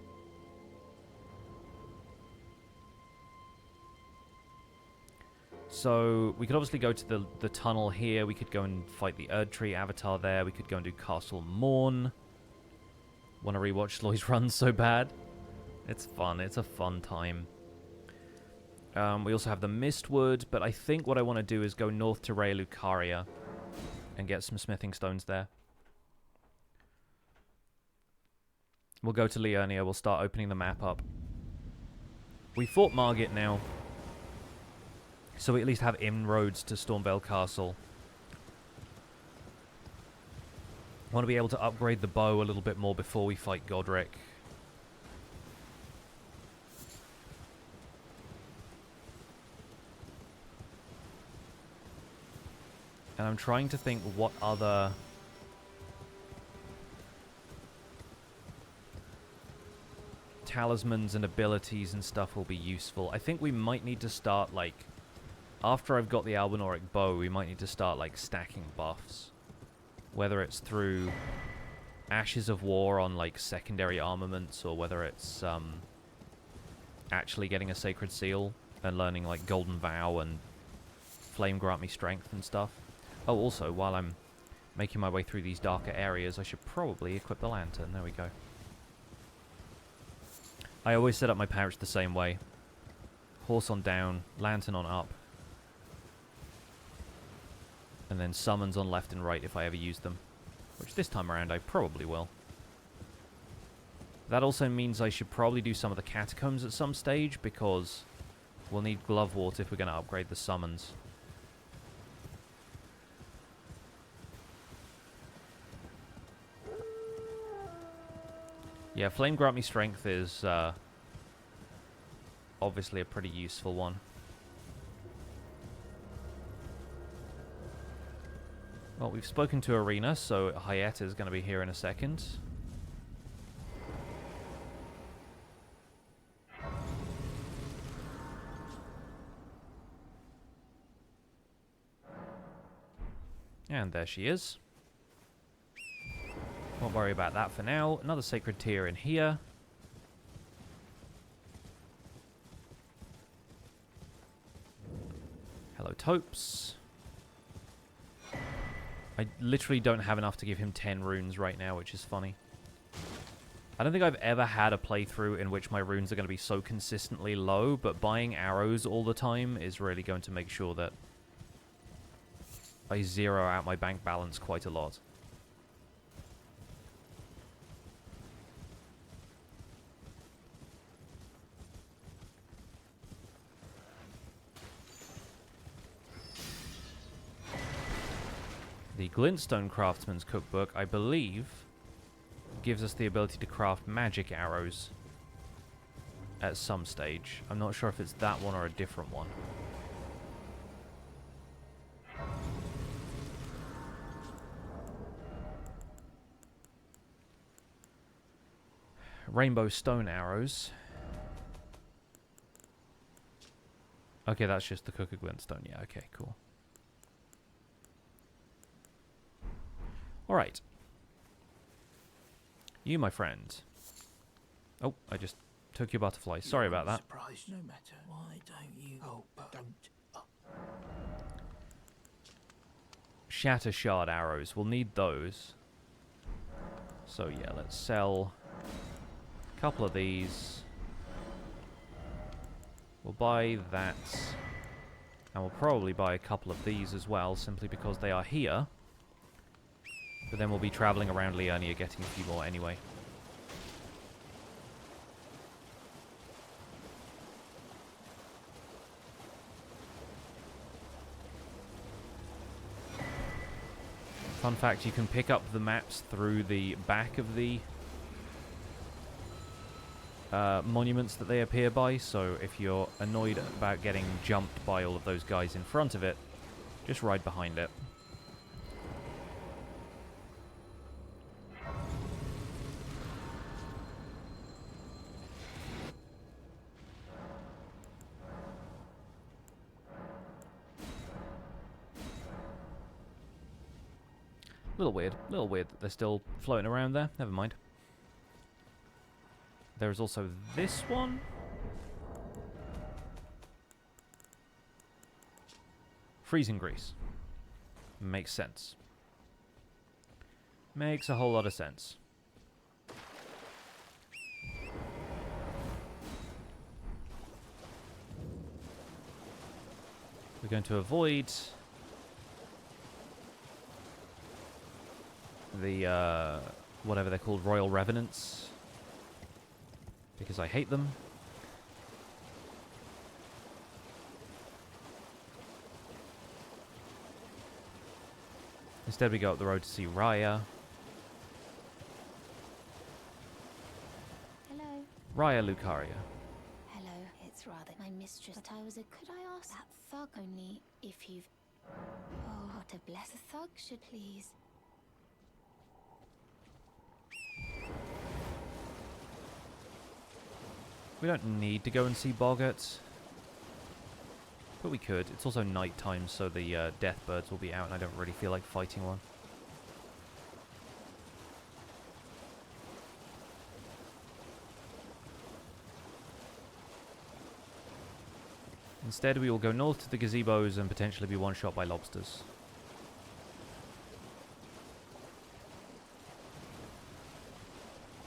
So, we could obviously go to the tunnel here. We could go and fight the Erdtree avatar there. We could go and do Castle Morn. Want to rewatch Sloy's run so bad. It's fun. It's a fun time. We also have the Mistwood, but I think what I want to do is go north to Rea Lucaria and get some smithing stones there. We'll go to Liurnia. We'll start opening the map up. We fought Margit now, so we at least have inroads to Stormveil Castle. I want to be able to upgrade the bow a little bit more before we fight Godrick. And I'm trying to think what other talismans and abilities and stuff will be useful. I think we might need to start, like, after I've got the Albinauric Bow, we might need to start, like, stacking buffs. Whether it's through Ashes of War on, like, secondary armaments, or whether it's actually getting a Sacred Seal and learning, like, Golden Vow and Flame Grant Me Strength and stuff. Oh, also, while I'm making my way through these darker areas, I should probably equip the lantern. There we go. I always set up my pouch the same way. Horse on down, lantern on up. And then summons on left and right if I ever use them. Which this time around I probably will. That also means I should probably do some of the catacombs at some stage, because we'll need Glovewort if we're going to upgrade the summons. Yeah, Flame Grant Me Strength is obviously a pretty useful one. Well, we've spoken to Arena, so Hayet is going to be here in a second. And there she is. Won't worry about that for now. Another Sacred Tear in here. Hello, Topes. I literally don't have enough to give him 10 runes right now, which is funny. I don't think I've ever had a playthrough in which my runes are going to be so consistently low, but buying arrows all the time is really going to make sure that I zero out my bank balance quite a lot. The Glintstone Craftsman's Cookbook, I believe, gives us the ability to craft magic arrows at some stage. I'm not sure if it's that one or a different one. Rainbow stone arrows. Okay, that's just the Cook of Glintstone. Yeah, okay, cool. Alright. You, my friend. Oh, I just took your butterfly. Sorry about that. Surprised, no matter. Why don't you? Oh, don't. Oh. Shatter shard arrows. We'll need those. So yeah, let's sell a couple of these. We'll buy that. And we'll probably buy a couple of these as well, simply because they are here. But then we'll be traveling around Liurnia getting a few more anyway. Fun fact, you can pick up the maps through the back of the monuments that they appear by, so if you're annoyed about getting jumped by all of those guys in front of it, just ride behind it. Little weird that they're still floating around there. Never mind. There's also this one. Freezing grease. Makes sense. Makes a whole lot of sense. We're going to avoid the, whatever they're called, Royal Revenants, because I hate them. Instead we go up the road to see Raya. Hello. Raya Lucaria. Hello, it's rather my mistress. But I was a... Could I ask that thug only if you've... Oh, what a blessed thug should please. We don't need to go and see Margit, but we could. It's also night time, so the death birds will be out, and I don't really feel like fighting one. Instead, we will go north to the gazebos and potentially be one-shot by lobsters.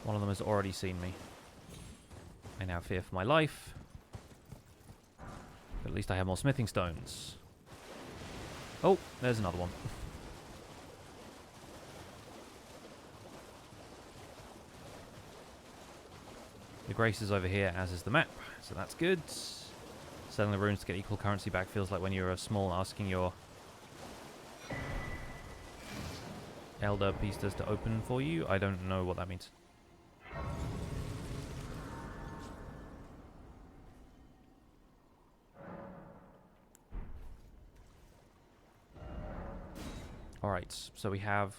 One of them has already seen me. I now fear for my life. But at least I have more smithing stones. Oh, there's another one. The grace is over here, as is the map, so that's good. Selling the runes to get equal currency back feels like when you're a small asking your elder pistas to open for you. I don't know what that means. Alright, so we have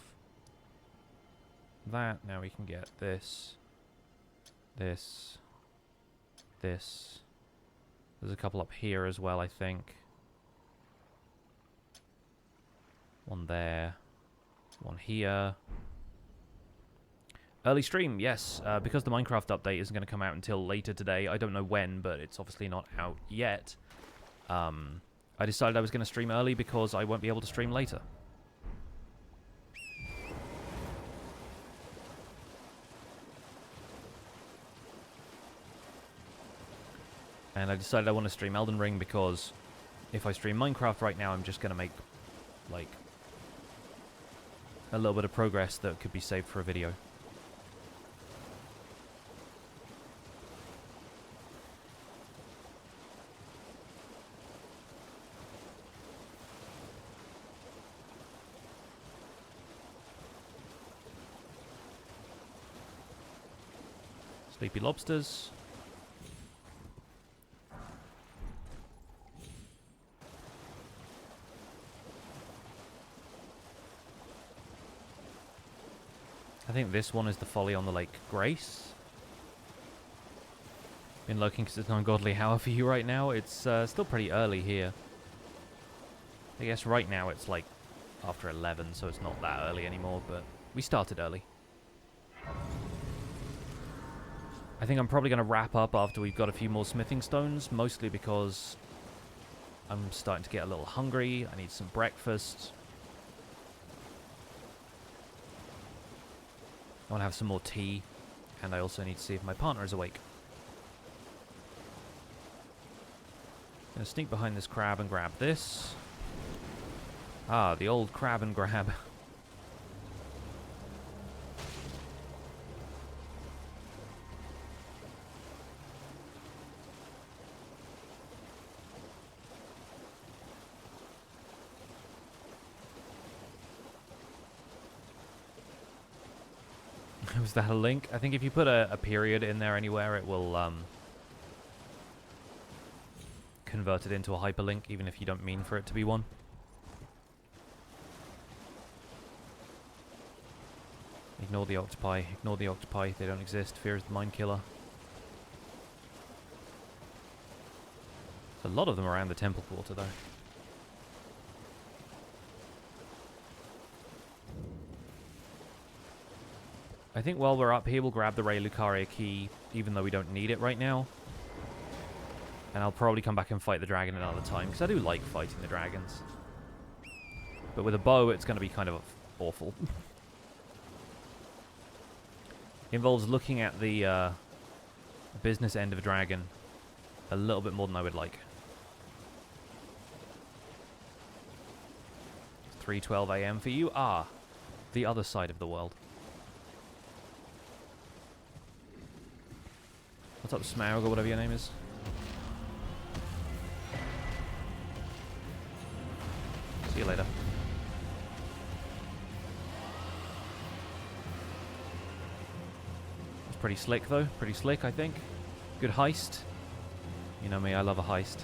that. Now we can get this, this, this. There's a couple up here as well, I think. One there. One here. Early stream, yes. Because the Minecraft update isn't going to come out until later today. I don't know when, but it's obviously not out yet. I decided I was going to stream early because I won't be able to stream later. And I decided I want to stream Elden Ring because if I stream Minecraft right now, I'm just going to make, like, a little bit of progress that could be saved for a video. Sleepy lobsters. I think this one is the Folly on the Lake Grace. Been looking because it's an ungodly hour for you right now. It's still pretty early here. I guess right now it's like after 11, so it's not that early anymore, but we started early. I think I'm probably going to wrap up after we've got a few more smithing stones, mostly because I'm starting to get a little hungry. I need some breakfast. I want to have some more tea, and I also need to see if my partner is awake. I'm going to sneak behind this crab and grab this. Ah, the old crab and grab. Was that a link? I think if you put a period in there anywhere, it will convert it into a hyperlink, even if you don't mean for it to be one. Ignore the octopi. Ignore the octopi. They don't exist. Fear is the mind killer. There's a lot of them around the temple quarter, though. I think while we're up here, we'll grab the Rey Lucaria key, even though we don't need it right now. And I'll probably come back and fight the dragon another time, because I do like fighting the dragons. But with a bow, it's going to be kind of awful. Involves looking at the business end of a dragon a little bit more than I would like. It's 3:12 AM for you. Ah, the other side of the world. What's up, Smaug, or whatever your name is? See you later. It's pretty slick, though. Pretty slick, I think. Good heist. You know me, I love a heist.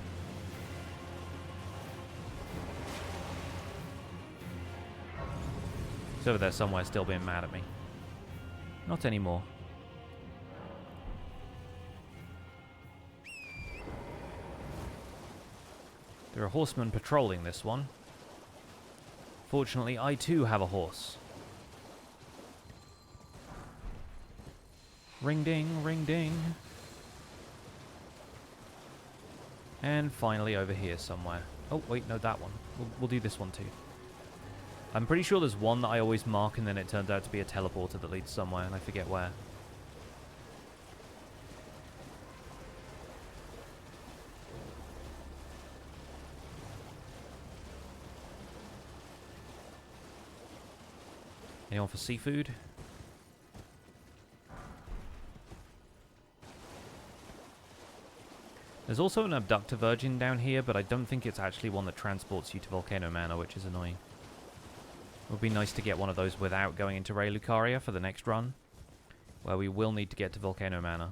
It's over there somewhere, still being mad at me. Not anymore. There are horsemen patrolling this one. Fortunately, I too have a horse. Ring ding, ring ding. And finally over here somewhere. Oh, wait, no, that one. We'll do this one too. I'm pretty sure there's one that I always mark and then it turns out to be a teleporter that leads somewhere and I forget where. Anyone for seafood? There's also an abductor virgin down here, but I don't think it's actually one that transports you to Volcano Manor, which is annoying. It would be nice to get one of those without going into Rey Lucaria for the next run, where we will need to get to Volcano Manor.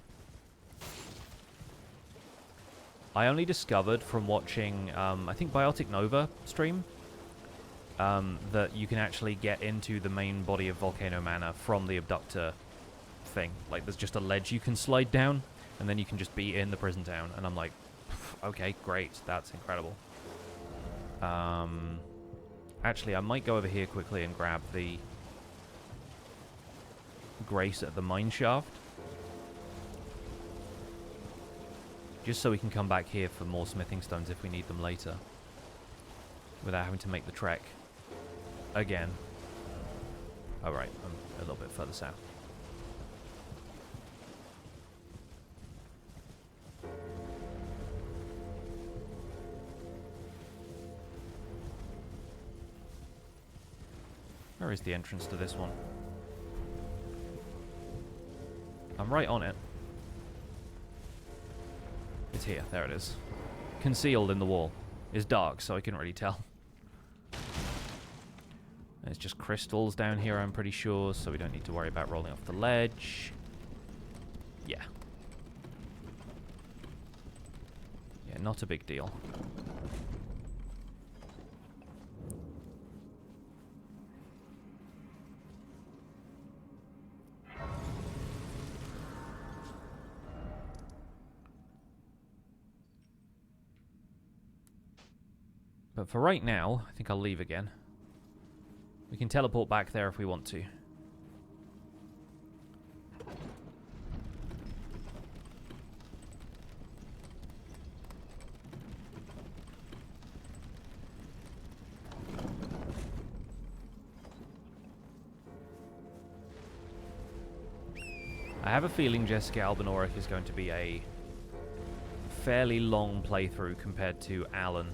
I only discovered from watching, I think Biotic Nova stream, that you can actually get into the main body of Volcano Manor from the abductor thing. Like, there's just a ledge you can slide down, and then you can just be in the prison town. And I'm like, okay, great, that's incredible. Actually, I might go over here quickly and grab the Grace at the mine shaft. Just so we can come back here for more smithing stones if we need them later. Without having to make the trek again. Alright, I'm a little bit further south. Where is the entrance to this one? I'm right on it. It's here. There it is. Concealed in the wall. It's dark, so I couldn't really tell. There's just crystals down here, I'm pretty sure, so we don't need to worry about rolling off the ledge. Yeah. Yeah, not a big deal. But for right now, I think I'll leave again. We can teleport back there if we want to. I have a feeling Jessica Albinauric is going to be a fairly long playthrough compared to Alan.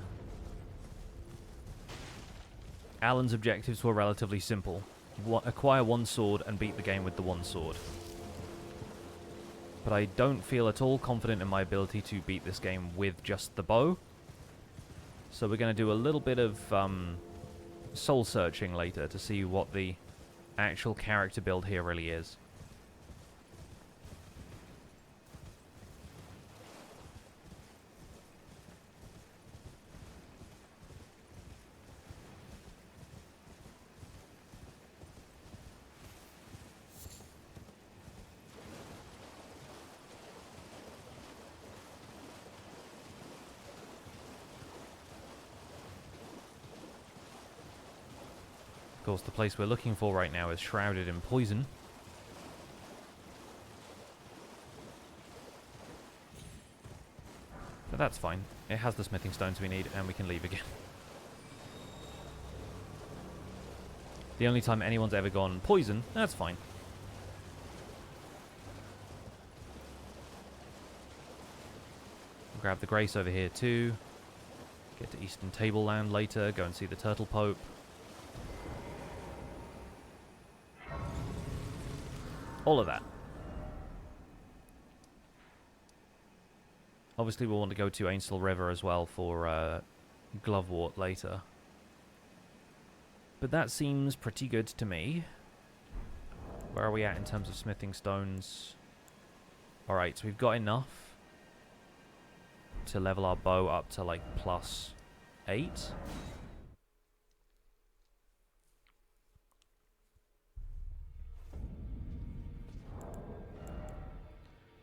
Alan's objectives were relatively simple. Acquire one sword and beat the game with the one sword. But I don't feel at all confident in my ability to beat this game with just the bow. So we're going to do a little bit of soul searching later to see what the actual character build here really is. Of course, the place we're looking for right now is shrouded in poison. But that's fine. It has the smithing stones we need, and we can leave again. The only time anyone's ever gone poison, that's fine. Grab the Grace over here too. Get to Eastern Tableland later, go and see the Turtle Pope. All of that. Obviously we'll want to go to Ainsel River as well for Glovewort later. But that seems pretty good to me. Where are we at in terms of smithing stones? Alright, so we've got enough to level our bow up to like +8.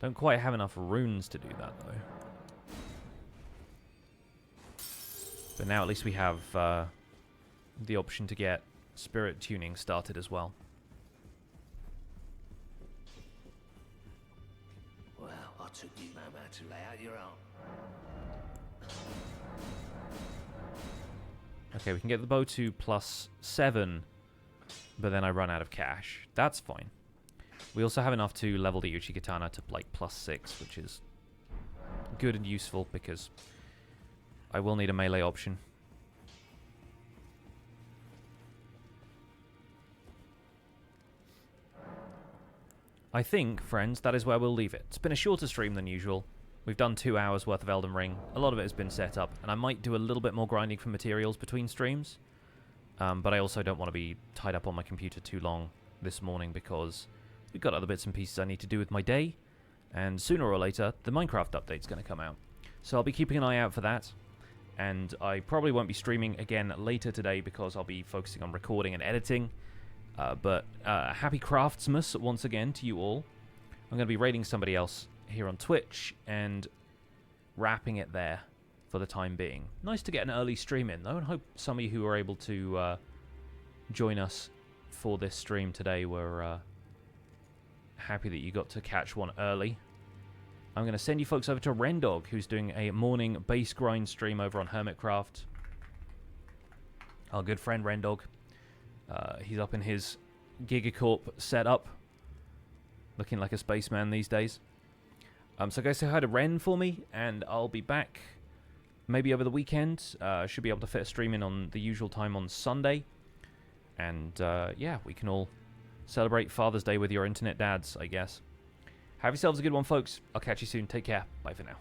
Don't quite have enough runes to do that, though. But now at least we have the option to get spirit tuning started as well. Well, I took you, Mama, to lay out your own. Okay, we can get the bow to +7, but then I run out of cash. That's fine. We also have enough to level the Uchi Katana to like +6, which is good and useful because I will need a melee option. I think, friends, that is where we'll leave it. It's been a shorter stream than usual. We've done 2 hours worth of Elden Ring. A lot of it has been set up, and I might do a little bit more grinding for materials between streams. But I also don't want to be tied up on my computer too long this morning because we've got other bits and pieces I need to do with my day. And sooner or later, the Minecraft update's going to come out. So I'll be keeping an eye out for that. And I probably won't be streaming again later today because I'll be focusing on recording and editing. But happy Craftsmas once again to you all. I'm going to be raiding somebody else here on Twitch and wrapping it there for the time being. Nice to get an early stream in though, and hope some of you who were able to join us for this stream today were happy that you got to catch one early. I'm going to send you folks over to Rendog, who's doing a morning base grind stream over on Hermitcraft. Our good friend Rendog. He's up in his Gigacorp setup, looking like a spaceman these days. So go say hi to Ren for me, and I'll be back maybe over the weekend. Should be able to fit a stream in on the usual time on Sunday. And yeah, we can all celebrate Father's Day with your internet dads, I guess. Have yourselves a good one, folks. I'll catch you soon. Take care. Bye for now.